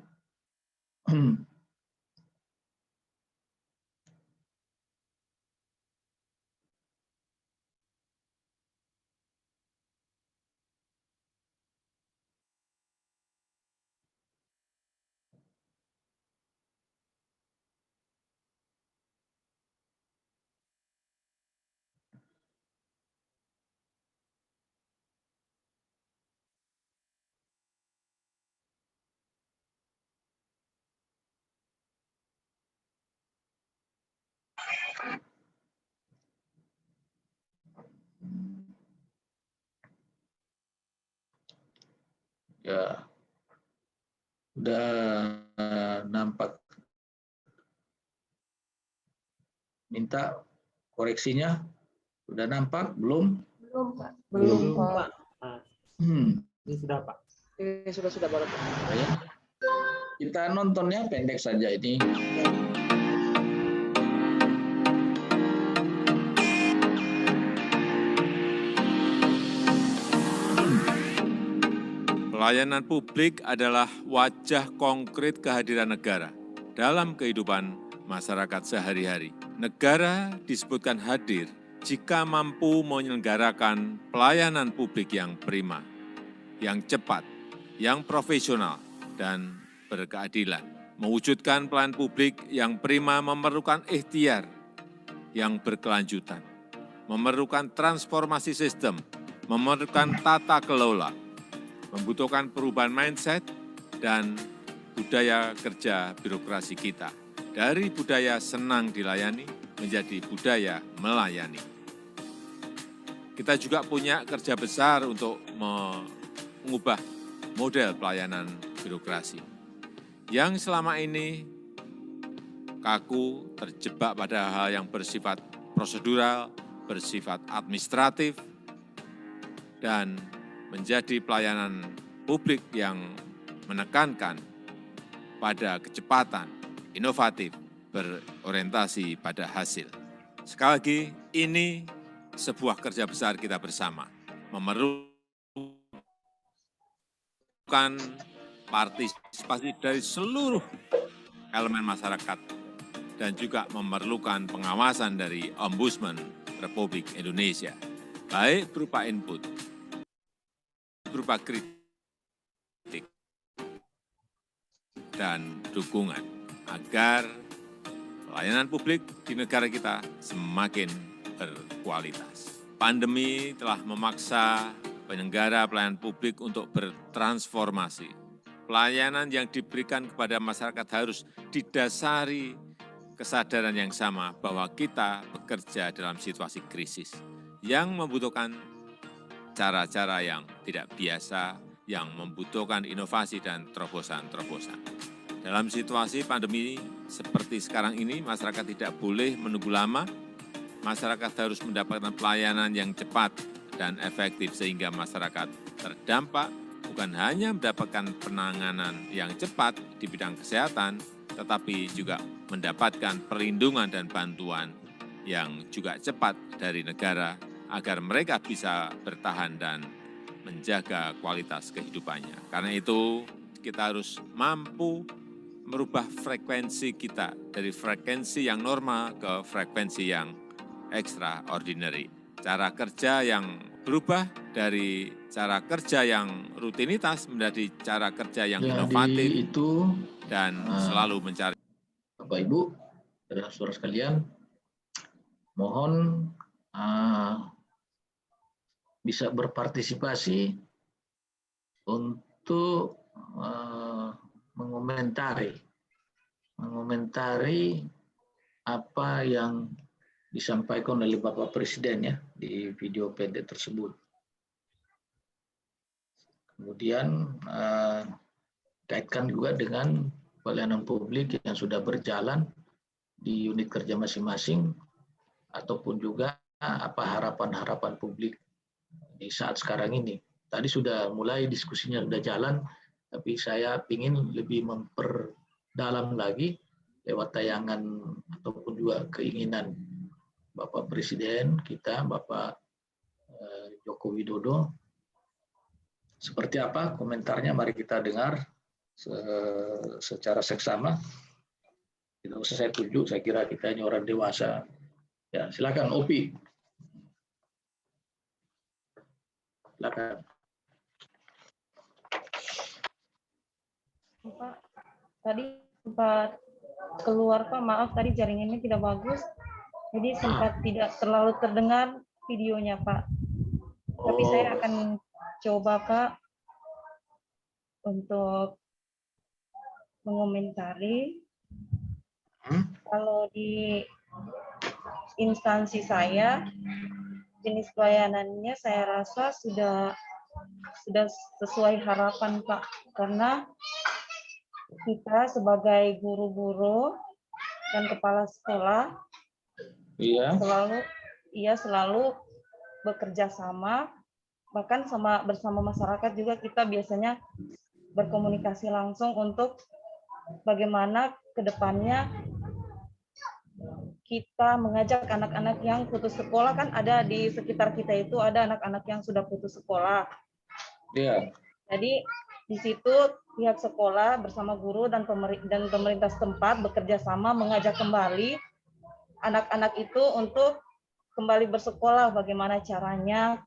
Ya, udah nampak. Minta koreksinya, sudah nampak belum? Belum Pak. Belum Pak. Ini sudah Pak. Ini sudah Pak. Kita nontonnya pendek saja ini. Pelayanan publik adalah wajah konkret kehadiran negara dalam kehidupan masyarakat sehari-hari. Negara disebutkan hadir jika mampu menyelenggarakan pelayanan publik yang prima, yang cepat, yang profesional, dan berkeadilan. Mewujudkan pelayanan publik yang prima memerlukan ikhtiar yang berkelanjutan, memerlukan transformasi sistem, memerlukan tata kelola, membutuhkan perubahan mindset dan budaya kerja birokrasi kita. Dari budaya senang dilayani menjadi budaya melayani. Kita juga punya kerja besar untuk mengubah model pelayanan birokrasi yang selama ini kaku, terjebak pada hal yang bersifat prosedural, bersifat administratif, dan menjadi pelayanan publik yang menekankan pada kecepatan, inovatif, berorientasi pada hasil. Sekali lagi, ini sebuah kerja besar kita bersama, memerlukan partisipasi dari seluruh elemen masyarakat dan juga memerlukan pengawasan dari Ombudsman Republik Indonesia, baik berupa input, berupa kritik, dan dukungan agar pelayanan publik di negara kita semakin berkualitas. Pandemi telah memaksa penyelenggara pelayanan publik untuk bertransformasi. Pelayanan yang diberikan kepada masyarakat harus didasari kesadaran yang sama bahwa kita bekerja dalam situasi krisis yang membutuhkan cara-cara yang tidak biasa, yang membutuhkan inovasi dan terobosan-terobosan. Dalam situasi pandemi seperti sekarang ini, masyarakat tidak boleh menunggu lama. Masyarakat harus mendapatkan pelayanan yang cepat dan efektif sehingga masyarakat terdampak bukan hanya mendapatkan penanganan yang cepat di bidang kesehatan, tetapi juga mendapatkan perlindungan dan bantuan yang juga cepat dari negara agar mereka bisa bertahan dan menjaga kualitas kehidupannya. Karena itu kita harus mampu merubah frekuensi kita dari frekuensi yang normal ke frekuensi yang extraordinary. Cara kerja yang berubah dari cara kerja yang rutinitas menjadi cara kerja yang inovatif itu, dan selalu mencari. Bapak Ibu, saudara-saudara sekalian, mohon bisa berpartisipasi untuk mengomentari apa yang disampaikan oleh Bapak Presiden ya di video pendek tersebut. Kemudian kaitkan juga dengan pelayanan publik yang sudah berjalan di unit kerja masing-masing, ataupun juga apa harapan-harapan publik di saat sekarang ini. Tadi sudah mulai diskusinya sudah jalan, tapi saya ingin lebih memperdalam lagi lewat tayangan ataupun juga keinginan Bapak Presiden kita, Bapak Joko Widodo. Seperti apa komentarnya? Mari kita dengar secara seksama. Tidak usah saya tunjuk, saya kira kita ini orang dewasa. Ya, silakan Opi. Silakan. Pak, tadi sempat keluar Pak, maaf tadi jaringannya tidak bagus. Jadi sempat tidak terlalu terdengar videonya Pak. Tapi saya akan coba Pak untuk mengomentari. Kalau di instansi saya, jenis pelayanannya saya rasa sudah sesuai harapan Pak, karena kita sebagai guru-guru dan kepala sekolah selalu bekerja sama, bahkan bersama masyarakat juga kita biasanya berkomunikasi langsung untuk bagaimana ke depannya kita mengajak anak-anak yang putus sekolah. Kan ada di sekitar kita itu ada anak-anak yang sudah putus sekolah. Iya. Jadi di situ pihak sekolah bersama guru dan pemerintah setempat bekerja sama mengajak kembali anak-anak itu untuk kembali bersekolah, bagaimana caranya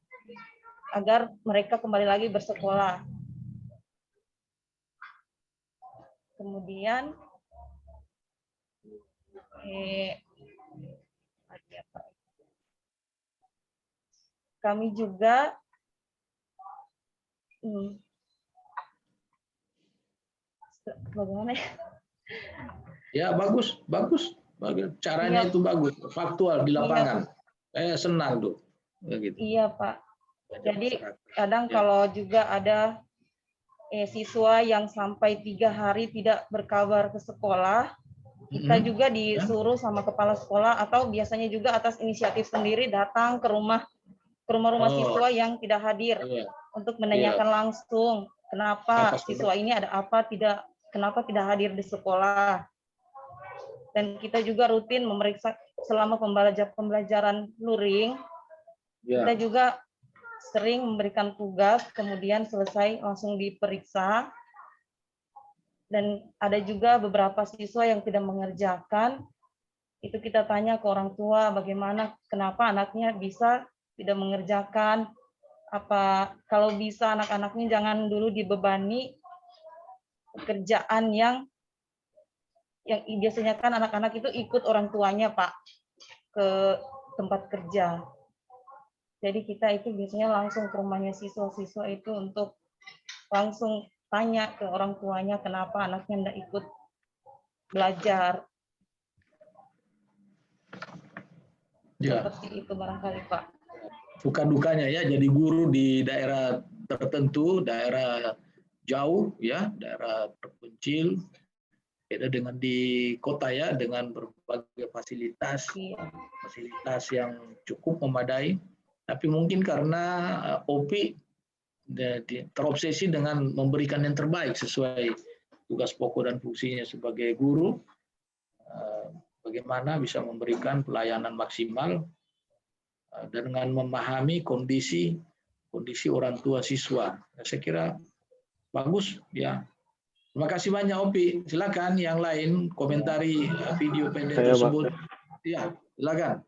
agar mereka kembali lagi bersekolah. Kemudian kami juga bagaimana ya? Ya, bagus. Caranya itu bagus, faktual di lapangan. Saya senang tuh. Gitu. Iya, Pak. Jadi kadang kalau juga ada siswa yang sampai 3 hari tidak berkabar ke sekolah, kita juga disuruh sama kepala sekolah atau biasanya juga atas inisiatif sendiri datang ke rumah-rumah siswa yang tidak hadir untuk menanyakan langsung kenapa siswa ini ada apa, kenapa tidak hadir di sekolah. Dan kita juga rutin memeriksa selama pembelajaran luring. Kita juga sering memberikan tugas, kemudian selesai langsung diperiksa. Dan ada juga beberapa siswa yang tidak mengerjakan, itu kita tanya ke orang tua bagaimana, kenapa anaknya bisa tidak mengerjakan, apa kalau bisa anak-anaknya jangan dulu dibebani pekerjaan yang biasanya kan anak-anak itu ikut orang tuanya Pak ke tempat kerja. Jadi kita itu biasanya langsung ke rumahnya siswa-siswa itu untuk langsung tanya ke orang tuanya kenapa anaknya tidak ikut belajar. Ya. Seperti itu barangkali Pak. Suka dukanya ya jadi guru di daerah tertentu, daerah jauh ya, daerah terpencil, beda dengan di kota ya, dengan berbagai fasilitas yang cukup memadai. Tapi mungkin karena OPI terobsesi dengan memberikan yang terbaik sesuai tugas pokok dan fungsinya sebagai guru, bagaimana bisa memberikan pelayanan maksimal dengan memahami kondisi orang tua siswa. Saya kira bagus ya. Terima kasih banyak Opi. Silakan yang lain komentari video pendek tersebut. Ya, silakan.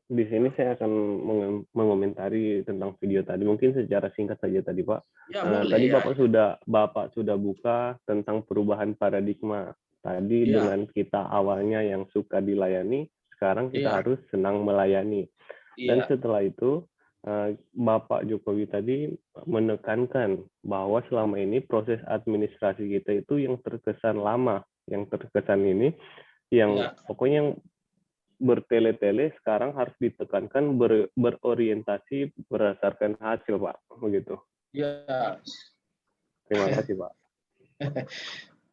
Di sini saya akan mengomentari tentang video tadi. Mungkin secara singkat saja tadi, Pak. Ya, boleh, tadi ya. Bapak sudah buka tentang perubahan paradigma. Tadi dengan kita awalnya yang suka dilayani, sekarang kita harus senang melayani. Dan setelah itu Bapak Jokowi tadi menekankan bahwa selama ini proses administrasi kita itu yang terkesan lama, yang terkesan ini, yang pokoknya yang bertele-tele sekarang harus ditekankan berorientasi berdasarkan hasil, Pak, begitu. Ya. Terima kasih, Pak.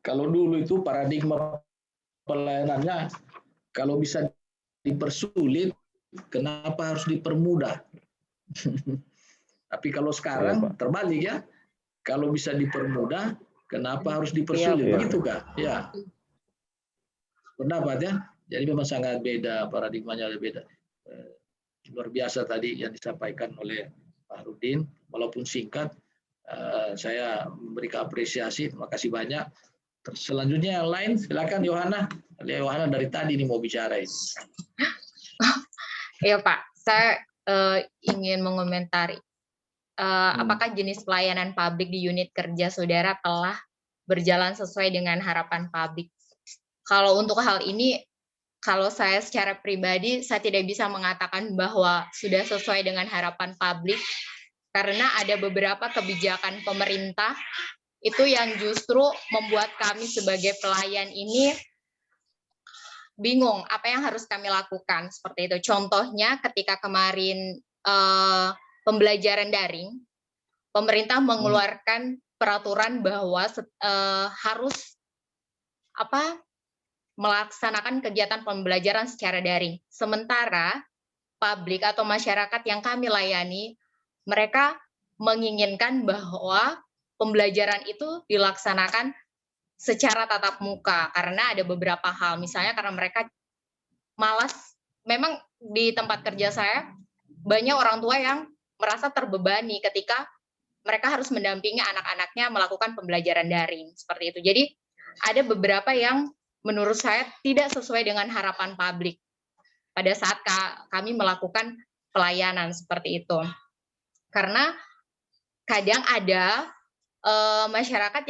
Kalau dulu itu paradigma pelayanannya, kalau bisa dipersulit, kenapa harus dipermudah? Tapi kalau sekarang terbalik ya, kalau bisa dipermudah, kenapa harus dipersulit? Begitu Kak? Ya. Pendapat ya. Jadi memang sangat beda, paradigmanya beda. Luar biasa tadi yang disampaikan oleh Pak Rudin, walaupun singkat, saya memberikan apresiasi. Terima kasih banyak. Selanjutnya yang lain, silakan Yohana. Yohana dari tadi nih mau bicara ini. Iya Pak, saya ingin mengomentari. Apakah jenis pelayanan publik di unit kerja saudara telah berjalan sesuai dengan harapan publik? Kalau untuk hal ini, kalau saya secara pribadi, saya tidak bisa mengatakan bahwa sudah sesuai dengan harapan publik, karena ada beberapa kebijakan pemerintah itu yang justru membuat kami sebagai pelayan ini bingung apa yang harus kami lakukan, seperti itu. Contohnya ketika kemarin pembelajaran daring, pemerintah mengeluarkan peraturan bahwa harus melaksanakan kegiatan pembelajaran secara daring. Sementara publik atau masyarakat yang kami layani, mereka menginginkan bahwa pembelajaran itu dilaksanakan secara tatap muka, karena ada beberapa hal, misalnya karena mereka malas. Memang di tempat kerja saya banyak orang tua yang merasa terbebani ketika mereka harus mendampingi anak-anaknya melakukan pembelajaran daring, seperti itu. Jadi ada beberapa yang menurut saya tidak sesuai dengan harapan publik pada saat kami melakukan pelayanan seperti itu. Karena kadang ada masyarakat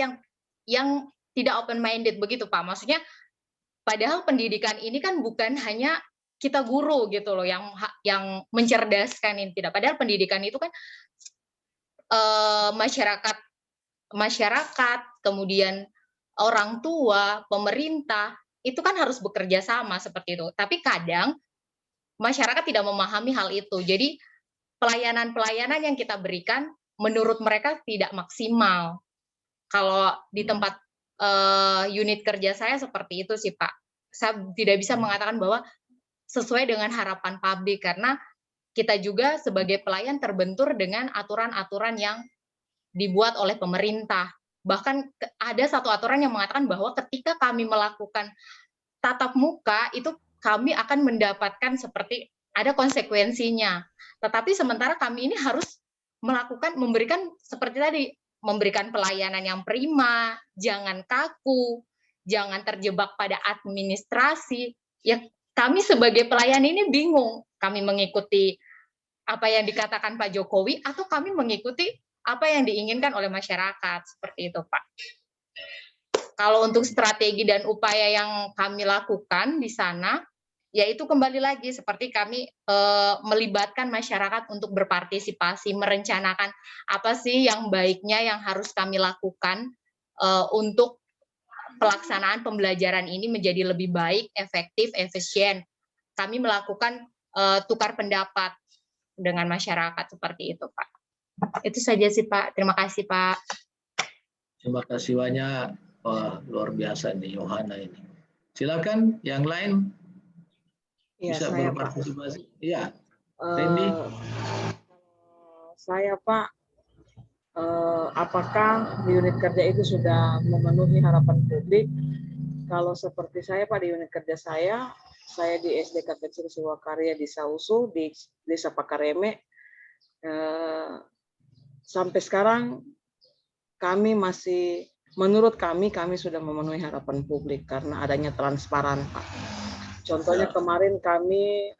yang tidak open minded begitu Pak. Maksudnya padahal pendidikan ini kan bukan hanya kita guru gitu loh yang mencerdaskan ini, tidak. Padahal pendidikan itu kan masyarakat, kemudian orang tua, pemerintah, itu kan harus bekerja sama seperti itu. Tapi kadang masyarakat tidak memahami hal itu. Jadi pelayanan-pelayanan yang kita berikan menurut mereka tidak maksimal. Kalau di tempat unit kerja saya seperti itu sih Pak. Saya tidak bisa mengatakan bahwa sesuai dengan harapan publik, karena kita juga sebagai pelayan terbentur dengan aturan-aturan yang dibuat oleh pemerintah. Bahkan ada satu aturan yang mengatakan bahwa ketika kami melakukan tatap muka, itu kami akan mendapatkan seperti ada konsekuensinya. Tetapi sementara kami ini harus memberikan seperti tadi, memberikan pelayanan yang prima, jangan kaku, jangan terjebak pada administrasi. Ya, kami sebagai pelayan ini bingung, kami mengikuti apa yang dikatakan Pak Jokowi atau kami mengikuti apa yang diinginkan oleh masyarakat, seperti itu Pak. Kalau untuk strategi dan upaya yang kami lakukan di sana, yaitu kembali lagi seperti kami melibatkan masyarakat untuk berpartisipasi, merencanakan apa sih yang baiknya yang harus kami lakukan untuk pelaksanaan pembelajaran ini menjadi lebih baik, efektif, efisien. Kami melakukan tukar pendapat dengan masyarakat seperti itu Pak. Itu saja sih Pak. Terima kasih Pak. Terima kasih banyak. Wah, luar biasa nih Yohana ini. Silakan yang lain bisa berpartisipasi. Iya. Randy. Saya Pak, apakah di unit kerja itu sudah memenuhi harapan publik? Kalau seperti saya Pak, di unit kerja saya di SDK Kecil Siwakarya di Sausu, di Desa Pakareme. Sampai sekarang kami masih, menurut kami sudah memenuhi harapan publik karena adanya transparan Pak. Contohnya kemarin kami,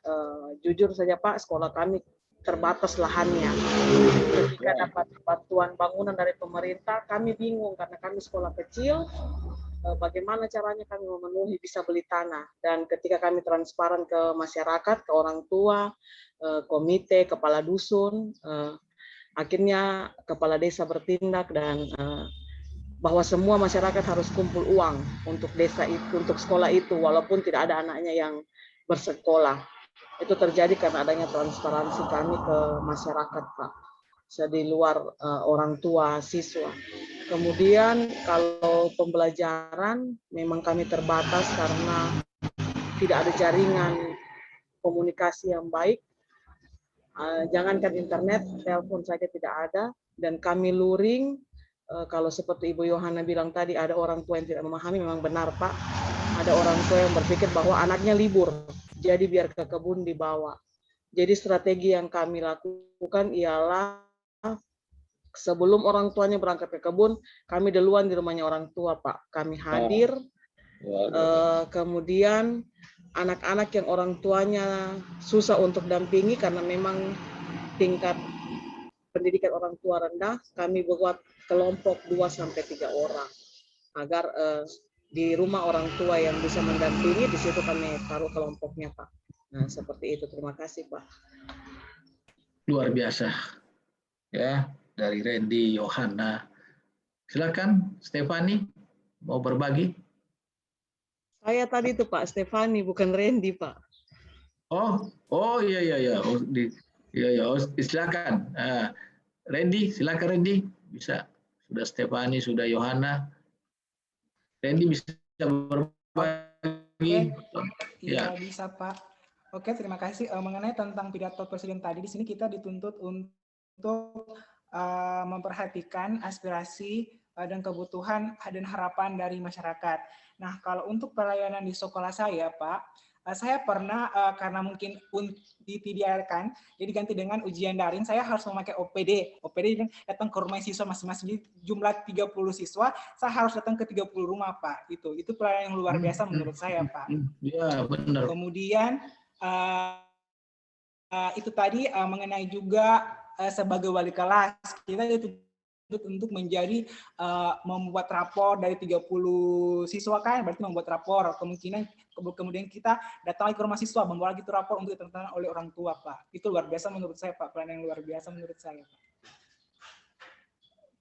jujur saja Pak, sekolah kami terbatas lahannya. Ketika dapat bantuan bangunan dari pemerintah, kami bingung karena kami sekolah kecil, bagaimana caranya kami memenuhi bisa beli tanah. Dan ketika kami transparan ke masyarakat, ke orang tua, komite, kepala dusun, akhirnya kepala desa bertindak dan bahwa semua masyarakat harus kumpul uang untuk desa itu, untuk sekolah itu, walaupun tidak ada anaknya yang bersekolah. Itu terjadi karena adanya transparansi kami ke masyarakat, Pak. Di luar orang tua, siswa. Kemudian kalau pembelajaran memang kami terbatas karena tidak ada jaringan komunikasi yang baik. Jangankan internet, telepon saja tidak ada, dan kami luring. Kalau seperti Ibu Yohana bilang tadi, ada orang tua yang tidak memahami, memang benar Pak. Ada orang tua yang berpikir bahwa anaknya libur, jadi biar ke kebun dibawa. Jadi strategi yang kami lakukan ialah sebelum orang tuanya berangkat ke kebun, kami duluan di rumahnya orang tua Pak. Kami hadir, kemudian anak-anak yang orang tuanya susah untuk dampingi karena memang tingkat pendidikan orang tua rendah, kami buat kelompok 2-3 orang agar di rumah orang tua yang bisa mendampingi, di situ kami taruh kelompoknya Pak. Nah seperti itu, terima kasih Pak. Luar biasa ya dari Randy, Yohana. Silakan Stefani mau berbagi. Saya tadi itu Pak Stefani, bukan Randy Pak. Oh iya. Silakan. Randy, silakan Randy. Bisa. Sudah Stefani, sudah Yohana. Randy bisa berbagi. Iya bisa Pak. Oke, terima kasih. Mengenai tentang pidato Presiden tadi, di sini kita dituntut untuk memperhatikan aspirasi dan kebutuhan dan harapan dari masyarakat. Nah, kalau untuk pelayanan di sekolah saya, Pak, saya pernah karena mungkin ditiadakan, jadi ganti dengan ujian daring, saya harus memakai OPD. OPD datang ke rumah siswa masing-masing, jumlah 30 siswa, saya harus datang ke 30 rumah, Pak. Itu pelayanan yang luar biasa menurut saya, Pak. Iya, benar. Kemudian itu tadi mengenai juga sebagai wali kelas, kita dituntut untuk menjadi membuat rapor dari 30 siswa kan, berarti membuat rapor. Kemudian kita datang lagi ke rumah siswa, membawa lagi itu rapor untuk ditandatangani oleh orang tua, Pak. Itu luar biasa menurut saya, Pak. Pelayanan yang luar biasa menurut saya, Pak.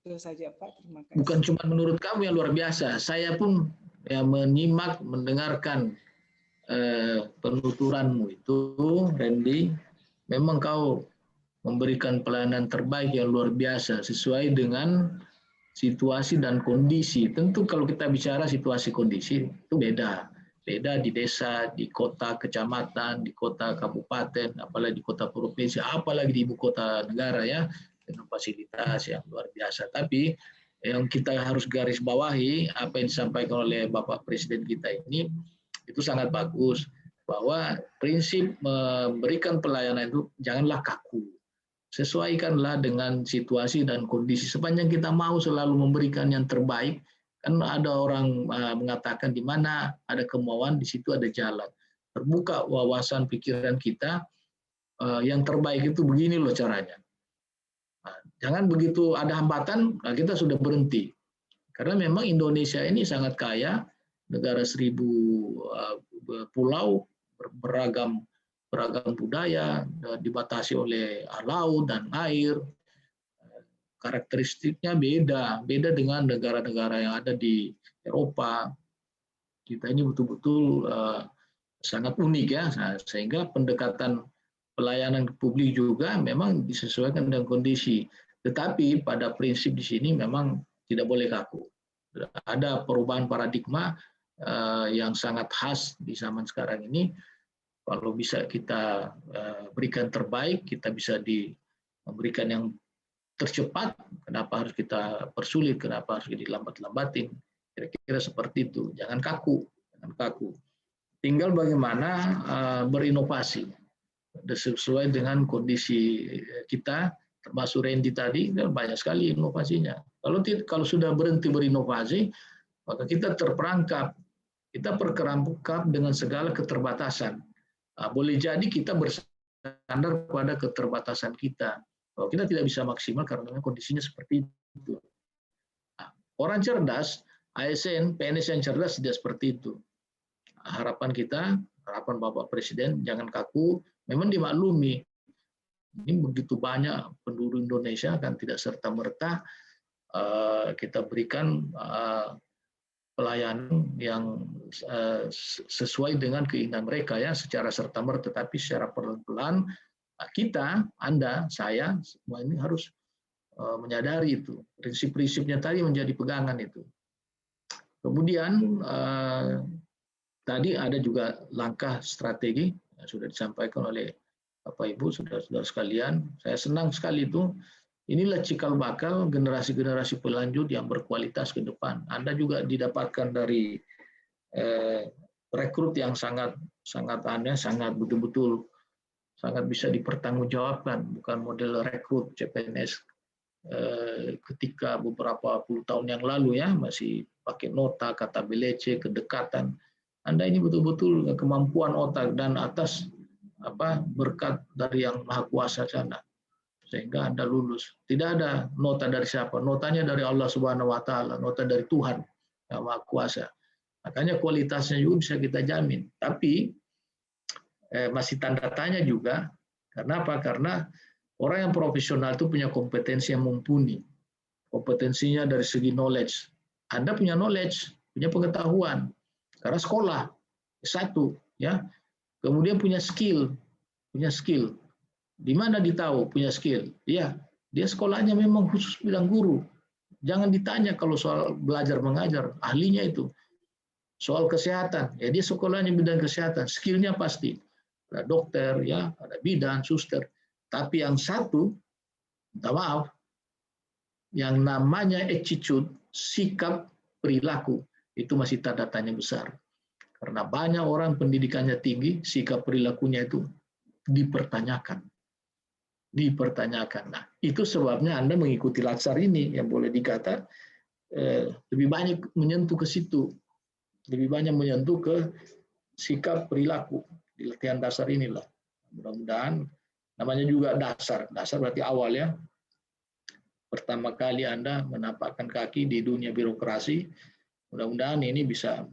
Itu saja, Pak. Terima kasih. Bukan cuma menurut kamu yang luar biasa, saya pun menyimak, mendengarkan penuturanmu itu, Randy. Memang kau memberikan pelayanan terbaik yang luar biasa sesuai dengan situasi dan kondisi. Tentu kalau kita bicara situasi kondisi itu beda di desa, di kota, kecamatan, di kota, kabupaten, apalagi di kota provinsi, apalagi di ibu kota negara ya, dengan fasilitas yang luar biasa. Tapi yang kita harus garis bawahi apa yang disampaikan oleh Bapak Presiden kita ini itu sangat bagus, bahwa prinsip memberikan pelayanan itu janganlah kaku. Sesuaikanlah dengan situasi dan kondisi. Sepanjang kita mau selalu memberikan yang terbaik, kan ada orang mengatakan di mana ada kemauan, di situ ada jalan. Terbuka wawasan pikiran kita, yang terbaik itu begini loh caranya. Nah, jangan begitu ada hambatan, nah kita sudah berhenti. Karena memang Indonesia ini sangat kaya, negara 1000 pulau, beragam budaya, dibatasi oleh laut dan air. Karakteristiknya beda dengan negara-negara yang ada di Eropa. Kita ini betul-betul sangat unik ya, sehingga pendekatan pelayanan publik juga memang disesuaikan dengan kondisi. Tetapi pada prinsip di sini memang tidak boleh kaku. Ada perubahan paradigma yang sangat khas di zaman sekarang ini. Kalau bisa kita berikan terbaik, kita bisa memberikan yang tercepat, kenapa harus kita persulit, kenapa harus dilambat-lambatin. Kira-kira seperti itu, jangan kaku. Tinggal bagaimana berinovasi sesuai dengan kondisi kita, termasuk Randy tadi, banyak sekali inovasinya. Kalau sudah berhenti berinovasi, maka kita terperangkap, kita perkerangkap dengan segala keterbatasan. Boleh jadi kita bersandar pada keterbatasan kita. Kalau kita tidak bisa maksimal karena kondisinya seperti itu. Orang cerdas ASN, PNS yang cerdas tidak seperti itu. Harapan kita, harapan Bapak Presiden, jangan kaku, memang dimaklumi. Ini begitu banyak penduduk Indonesia kan tidak serta-merta kita berikan pelayanan yang sesuai dengan keinginan mereka ya secara serta-merta, tapi secara pelan-pelan kita, Anda, saya, semua ini harus menyadari itu. Prinsip-prinsipnya tadi menjadi pegangan itu. Kemudian tadi ada juga langkah strategi yang sudah disampaikan oleh Bapak Ibu, saudara-saudara sekalian. Saya senang sekali itu. Inilah cikal bakal generasi-generasi pelanjut yang berkualitas ke depan. Anda juga didapatkan dari rekrut yang sangat aneh, sangat betul-betul sangat bisa dipertanggungjawabkan, bukan model rekrut CPNS ketika beberapa puluh tahun yang lalu ya, masih pakai nota, kata belece, kedekatan. Anda ini betul-betul kemampuan otak dan atas berkat dari yang Maha Kuasa sana, sehingga Anda lulus. Tidak ada nota dari siapa, notanya dari Allah Subhanahu Wa Taala, nota dari Tuhan yang Maha Kuasa. Makanya kualitasnya juga bisa kita jamin. Tapi masih tanda tanya juga. Karena apa? Karena orang yang profesional itu punya kompetensi yang mumpuni. Kompetensinya dari segi knowledge. Anda punya knowledge, punya pengetahuan. Karena sekolah, satu. Ya. Kemudian punya skill. Di mana ditahu punya skill? Ya, dia sekolahnya memang khusus bidang guru. Jangan ditanya kalau soal belajar mengajar, ahlinya itu. Soal kesehatan, ya dia sekolahnya bidang kesehatan, skillnya pasti. Ada dokter, ya, ada bidan, suster. Tapi yang satu, minta maaf, yang namanya attitude, sikap, perilaku, itu masih tanda tanya besar. Karena banyak orang pendidikannya tinggi, sikap perilakunya itu dipertanyakan. Nah, itu sebabnya Anda mengikuti Latsar ini, yang boleh dikata lebih banyak menyentuh ke situ. Lebih banyak menyentuh ke sikap perilaku di latihan dasar inilah. Mudah-mudahan namanya juga dasar berarti awal ya. Pertama kali Anda menampakkan kaki di dunia birokrasi, mudah-mudahan ini bisa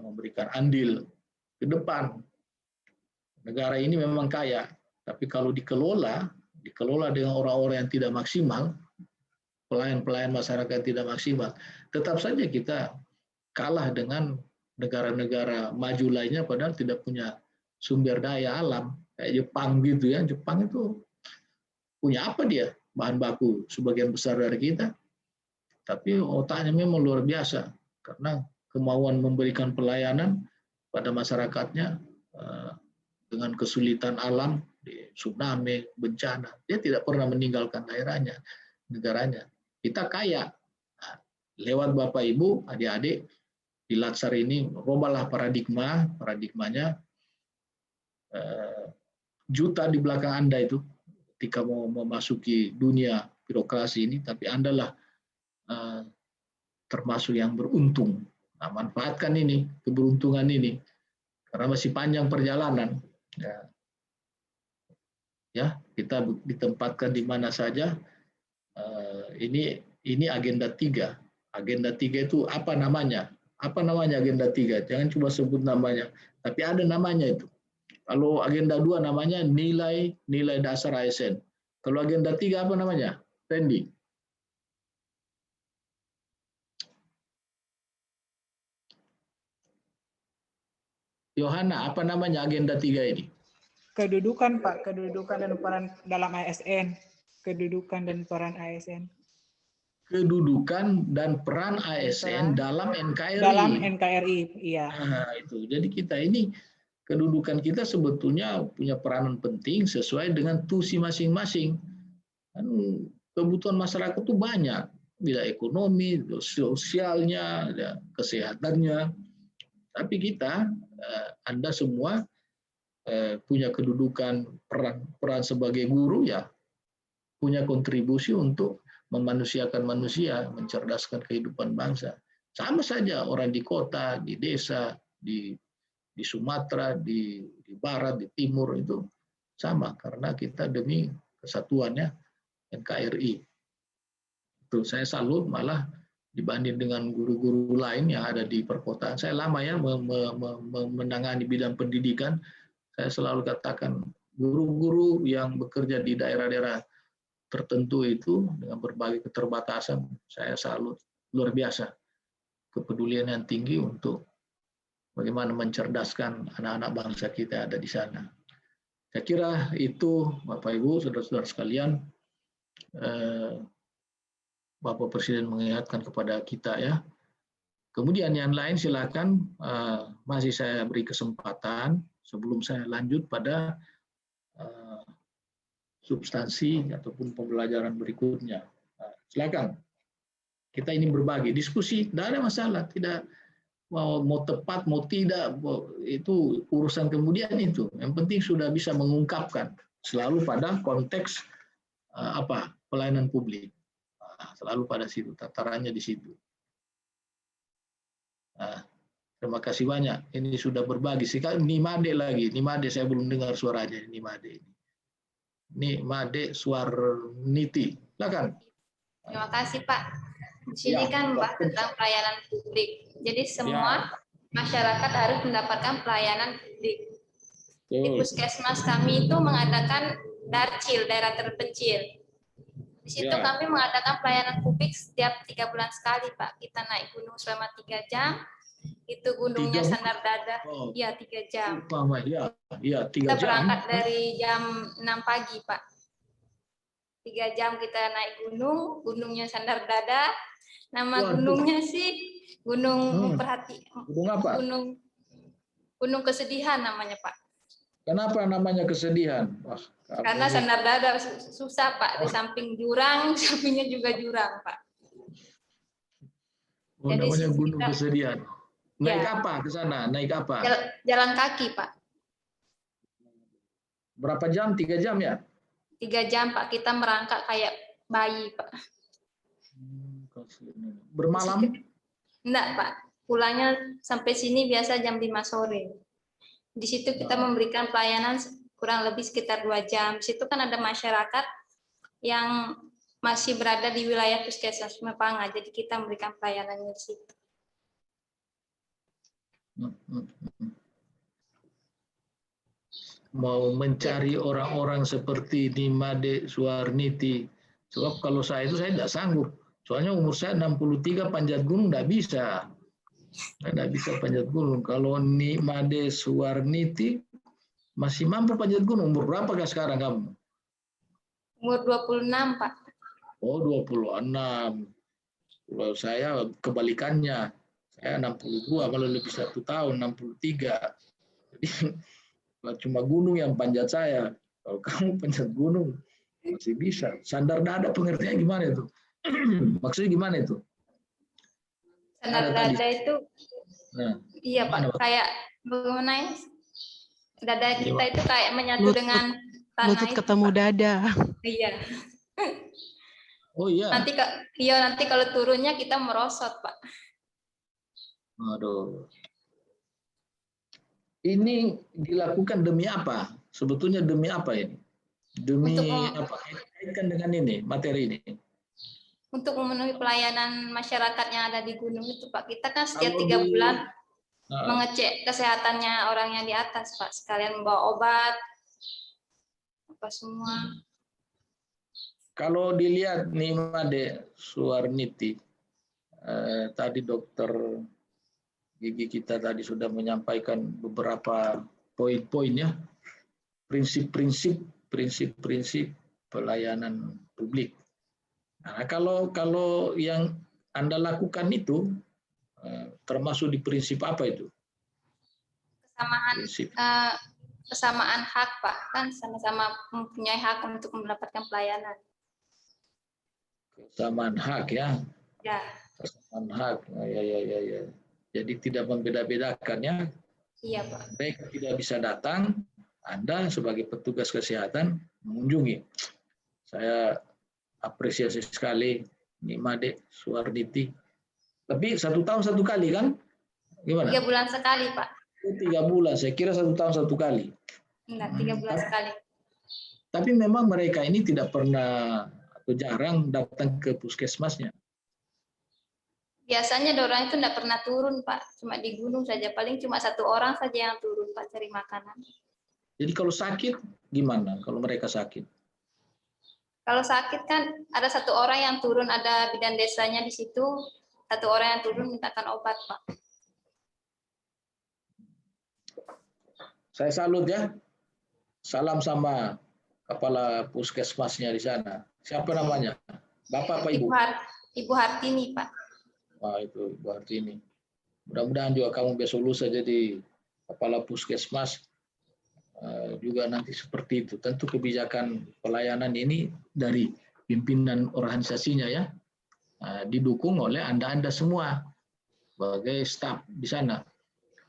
memberikan andil ke depan. Negara ini memang kaya, tapi kalau dikelola dengan orang-orang yang tidak maksimal, pelayan-pelayan masyarakat tidak maksimal, tetap saja kita kalah dengan negara-negara maju lainnya padahal tidak punya sumber daya alam kayak Jepang gitu ya. Jepang itu punya apa dia? Bahan baku sebagian besar dari kita. Tapi otaknya memang luar biasa karena kemauan memberikan pelayanan pada masyarakatnya dengan kesulitan alam, tsunami, bencana. Dia tidak pernah meninggalkan daerahnya, negaranya. Kita kaya. Nah, lewat Bapak Ibu, adik-adik, di Latsar ini robalah paradigmanya juta di belakang Anda itu ketika mau memasuki dunia birokrasi ini, tapi Anda lah termasuk yang beruntung. Nah, manfaatkan ini, keberuntungan ini, karena masih panjang perjalanan. Ya, kita ditempatkan di mana saja. Ini agenda 3. Agenda 3 itu apa namanya? Apa namanya agenda 3? Jangan cuma sebut namanya, tapi ada namanya itu. Kalau agenda 2 namanya nilai dasar ASN. Kalau agenda 3 apa namanya? Randy. Yohana, apa namanya agenda 3 ini? Kedudukan, Pak. Kedudukan dan peran dalam ASN. Kedudukan dan peran ASN. Kedudukan dan peran ASN dalam NKRI. Dalam NKRI, iya. Nah, itu. Jadi kita ini, kedudukan kita sebetulnya punya peranan penting sesuai dengan tusi masing-masing. Kebutuhan masyarakat itu banyak. Bila ekonomi, sosialnya, kesehatannya. Tapi kita, Anda semua punya kedudukan peran sebagai guru, ya punya kontribusi untuk memanusiakan manusia, mencerdaskan kehidupan bangsa. Sama saja orang di kota, di desa, di Sumatera, di barat, di timur itu sama karena kita demi kesatuannya NKRI. Itu saya salut malah dibanding dengan guru-guru lain yang ada di perkotaan. Saya lama ya menangani bidang pendidikan. Saya selalu katakan guru-guru yang bekerja di daerah-daerah tertentu itu dengan berbagai keterbatasan, saya salut, luar biasa kepedulian yang tinggi untuk bagaimana mencerdaskan anak-anak bangsa kita ada di sana. Saya kira itu Bapak Ibu, saudara-saudara sekalian, Bapak Presiden mengingatkan kepada kita ya. Kemudian yang lain silakan, masih saya beri kesempatan sebelum saya lanjut pada substansi ataupun pembelajaran berikutnya. Silakan. Kita ini berbagi, diskusi, tidak ada masalah, tidak mau tepat, mau tidak, itu urusan kemudian itu. Yang penting sudah bisa mengungkapkan selalu pada konteks pelayanan publik. Selalu pada situ, tatarannya di situ. Terima kasih banyak. Ini sudah berbagi. Sekarang Nimade lagi. Nimade saya belum dengar suaranya. Nimade ini. Nimade Suarniti. Silakan. Terima kasih Pak. Di sini kan membahas tentang pelayanan publik. Jadi semua masyarakat harus mendapatkan pelayanan publik. Di puskesmas kami itu mengadakan darcil, daerah terpencil. Di situ kami mengadakan pelayanan publik setiap 3 bulan sekali, Pak. Kita naik gunung selama 3 jam. Itu gunungnya Sandar Dada. Iya, 3 jam. Iya, 3 jam. Kita berangkat dari jam 6 pagi, Pak. 3 jam kita naik gunung, gunungnya Sandar Dada. Nama gunungnya sih Gunung Gunung apa? Gunung Kesedihan namanya, Pak. Kenapa namanya Kesedihan? Wah, karena Sandar Dada susah, Pak. Di samping jurang, sampingnya juga jurang, Pak. Jadi namanya Gunung Kesedihan. Naik apa ke sana? Naik apa? Jalan kaki, Pak. Berapa jam? 3 jam ya? 3 jam, Pak. Kita merangkak kayak bayi, Pak. Bermalam? Enggak, Pak. Pulangnya sampai sini biasa jam 5 sore. Di situ kita memberikan pelayanan kurang lebih sekitar 2 jam. Di situ kan ada masyarakat yang masih berada di wilayah Puskesmas Mepanga, jadi kita memberikan pelayanannya di situ. Mau mencari orang-orang seperti Nimade Suarniti, sebab kalau saya tidak sanggup. Soalnya umur saya 63, panjat gunung tidak bisa. Tidak bisa panjat gunung. Kalau Nimade Suarniti masih mampu panjat gunung. Umur berapakah sekarang kamu? Umur 26, Pak. Oh, 26. Kalau saya kebalikannya. Saya 62, malah lebih 1 tahun, 63. Jadi cuma gunung yang panjat saya. Kalau kamu panjat gunung, masih bisa. Sandar Dada pengertiannya gimana itu? Maksudnya gimana itu? Sandar Dada itu, iya Pak, kayak bagaimana ya? Dada kita itu kayak menyatu dengan tanah. Lutut ketemu dada. Iya. Oh iya. Nanti kalau turunnya kita merosot, Pak. Aduh. Ini dilakukan demi apa? Sebetulnya demi apa ini? Demi apa? Kaitkan dengan ini, materi ini. Untuk memenuhi pelayanan masyarakat yang ada di gunung itu, Pak. Kita kan setiap 3 bulan mengecek kesehatannya orang yang di atas, Pak. Sekalian membawa obat, apa semua. Kalau dilihat Nimade Suarniti, tadi dokter gigi kita tadi sudah menyampaikan beberapa poin-poinnya, prinsip-prinsip pelayanan publik. Nah, kalau yang Anda lakukan itu termasuk di prinsip apa itu? Kesamaan hak, Pak. Kan sama-sama mempunyai hak untuk mendapatkan pelayanan. Kesamaan hak ya. Ya. Kesamaan hak. Ya. Jadi tidak membeda-bedakan ya. Iya, Pak. Mereka tidak bisa datang, Anda sebagai petugas kesehatan mengunjungi. Saya apresiasi sekali Nimade Suarniti. Tapi 1 tahun 1 kali kan? Gimana? 3 bulan sekali, Pak. 3 bulan, saya kira 1 tahun 1 kali. Enggak, 3 bulan sekali. Tapi memang mereka ini tidak pernah atau jarang datang ke puskesmasnya. Biasanya orang itu tidak pernah turun, Pak. Cuma di gunung saja. Paling cuma 1 orang saja yang turun, Pak, cari makanan. Jadi kalau sakit gimana? Kalau mereka sakit? Kalau sakit kan ada 1 orang yang turun, ada bidan desanya di situ. 1 orang yang turun mintakan obat, Pak. Saya salut ya. Salam sama kepala puskesmasnya di sana. Siapa namanya? Bapak apa Ibu? Ibu Hartini, Pak. Wah, itu Ibu Hartini. Mudah-mudahan juga kamu besok lusa jadi kepala puskesmas juga nanti seperti itu. Tentu kebijakan pelayanan ini dari pimpinan organisasinya ya, didukung oleh Anda semua sebagai staf di sana.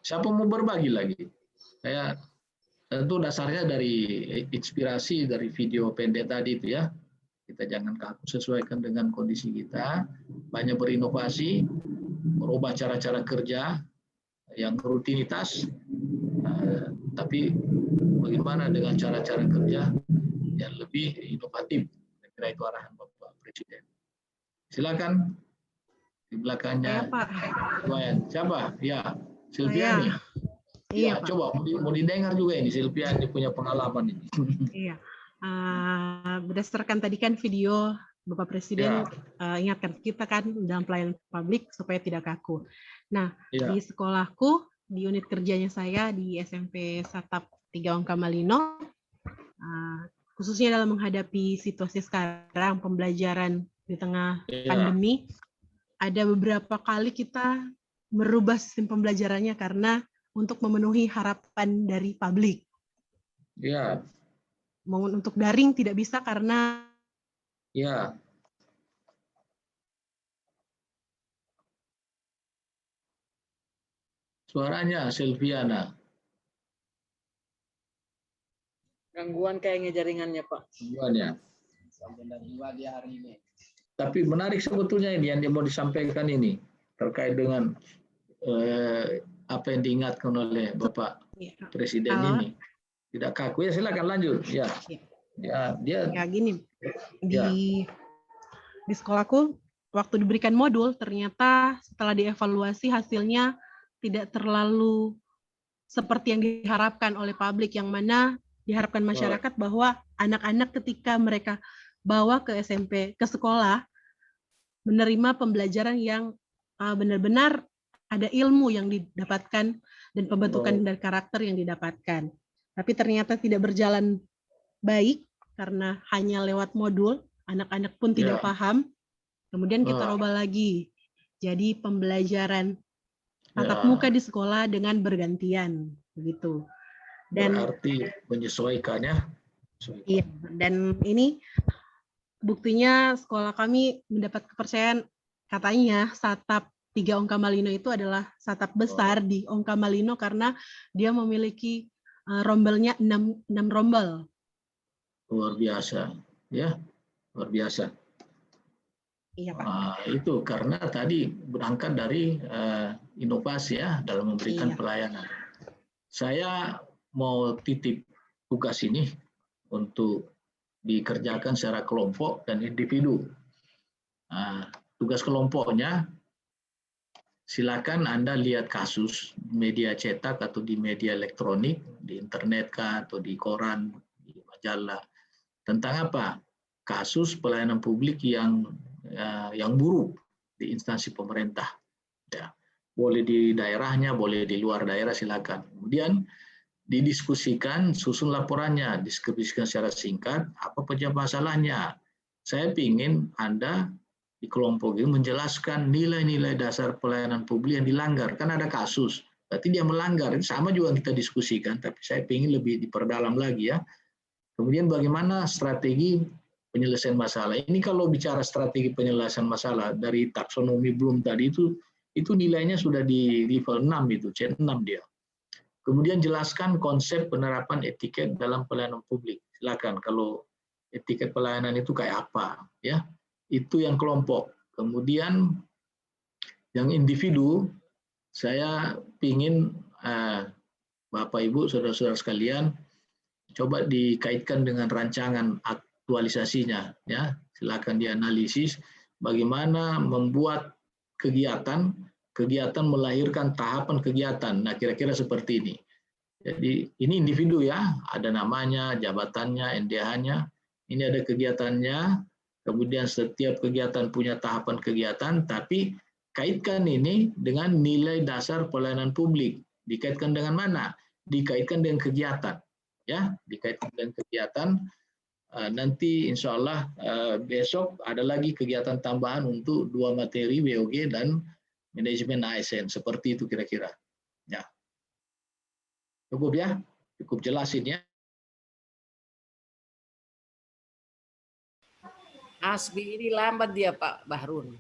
Siapa mau berbagi lagi? Saya tentu dasarnya dari inspirasi dari video pendek tadi itu ya. Kita jangan kaku, sesuaikan dengan kondisi kita, banyak berinovasi, merubah cara-cara kerja yang rutinitas, tapi bagaimana dengan cara-cara kerja yang lebih inovatif. Saya kira itu arahan Bapak Presiden. Silakan di belakangnya. Saya, Pak. Siapa? Ya, Silviani. Iya, Ya, coba mau didengar juga ini Silviani punya pengalaman ini. Iya. Berdasarkan tadi kan video Bapak Presiden ingatkan kita kan dalam pelayanan publik supaya tidak kaku. Nah, di sekolahku, di unit kerjanya saya di SMP Satap 3 Ongkamalino, khususnya dalam menghadapi situasi sekarang, pembelajaran di tengah pandemi, ada beberapa kali kita merubah sistem pembelajarannya karena untuk memenuhi harapan dari publik. Iya. Untuk daring tidak bisa karena suaranya Silviana. Gangguan kayaknya jaringannya, Pak. Gangguannya. Tapi menarik sebetulnya ini yang dia mau disampaikan ini terkait dengan apa yang diingatkan oleh Bapak Presiden ini. Tidak kaku ya, silakan lanjut. Ya gini. Di sekolahku waktu diberikan modul ternyata setelah dievaluasi hasilnya tidak terlalu seperti yang diharapkan oleh publik, yang mana diharapkan masyarakat bahwa anak-anak ketika mereka bawa ke SMP, ke sekolah, menerima pembelajaran yang benar-benar ada ilmu yang didapatkan dan pembentukan dari karakter yang didapatkan. Tapi ternyata tidak berjalan baik karena hanya lewat modul, anak-anak pun tidak paham. Kemudian kita ubah lagi. Jadi pembelajaran tatap muka di sekolah dengan bergantian, begitu. Dan berarti menyesuaikannya. Iya, dan ini buktinya sekolah kami mendapat kepercayaan, katanya Satap 3 Ongkamalino itu adalah satap besar di Ongkamalino karena dia memiliki rombelnya 6 rombel. Luar biasa, ya, luar biasa. Iya, Pak. Itu karena tadi berangkat dari inovasi ya dalam memberikan pelayanan. Saya mau titip tugas ini untuk dikerjakan secara kelompok dan individu. Tugas kelompoknya, silakan Anda lihat kasus media cetak atau di media elektronik, di internet kah, atau di koran, di majalah. Tentang apa? Kasus pelayanan publik yang buruk di instansi pemerintah. Ya, boleh di daerahnya, boleh di luar daerah, silakan. Kemudian didiskusikan, susun laporannya, diskusikan secara singkat, apa saja masalahnya. Saya ingin Anda di kelompok ini menjelaskan nilai-nilai dasar pelayanan publik yang dilanggar. Kan ada kasus, berarti dia melanggar. Ini sama juga kita diskusikan, tapi saya ingin lebih diperdalam lagi ya. Kemudian bagaimana strategi penyelesaian masalah. Ini kalau bicara strategi penyelesaian masalah, dari taksonomi Bloom tadi itu nilainya sudah di level 6 itu, C6 dia. Kemudian jelaskan konsep penerapan etiket dalam pelayanan publik. Silakan kalau etiket pelayanan itu kayak apa, ya. Itu yang kelompok. Kemudian yang individu, saya ingin Bapak Ibu, saudara-saudara sekalian, coba dikaitkan dengan rancangan aktualisasinya, ya. Silakan dianalisis bagaimana membuat kegiatan melahirkan tahapan kegiatan. Nah, kira-kira seperti ini. Jadi ini individu ya, ada namanya, jabatannya, NDH-nya, ini ada kegiatannya, kemudian setiap kegiatan punya tahapan kegiatan, tapi kaitkan ini dengan nilai dasar pelayanan publik. Dikaitkan dengan mana? Dikaitkan dengan kegiatan. Ya, dikaitkan dengan kegiatan. Nanti insya Allah besok ada lagi kegiatan tambahan untuk 2 materi WOG dan manajemen ASN. Seperti itu kira-kira. Ya. Cukup ya? Cukup jelasin ya? Asbi ini lambat dia Pak Bahrun.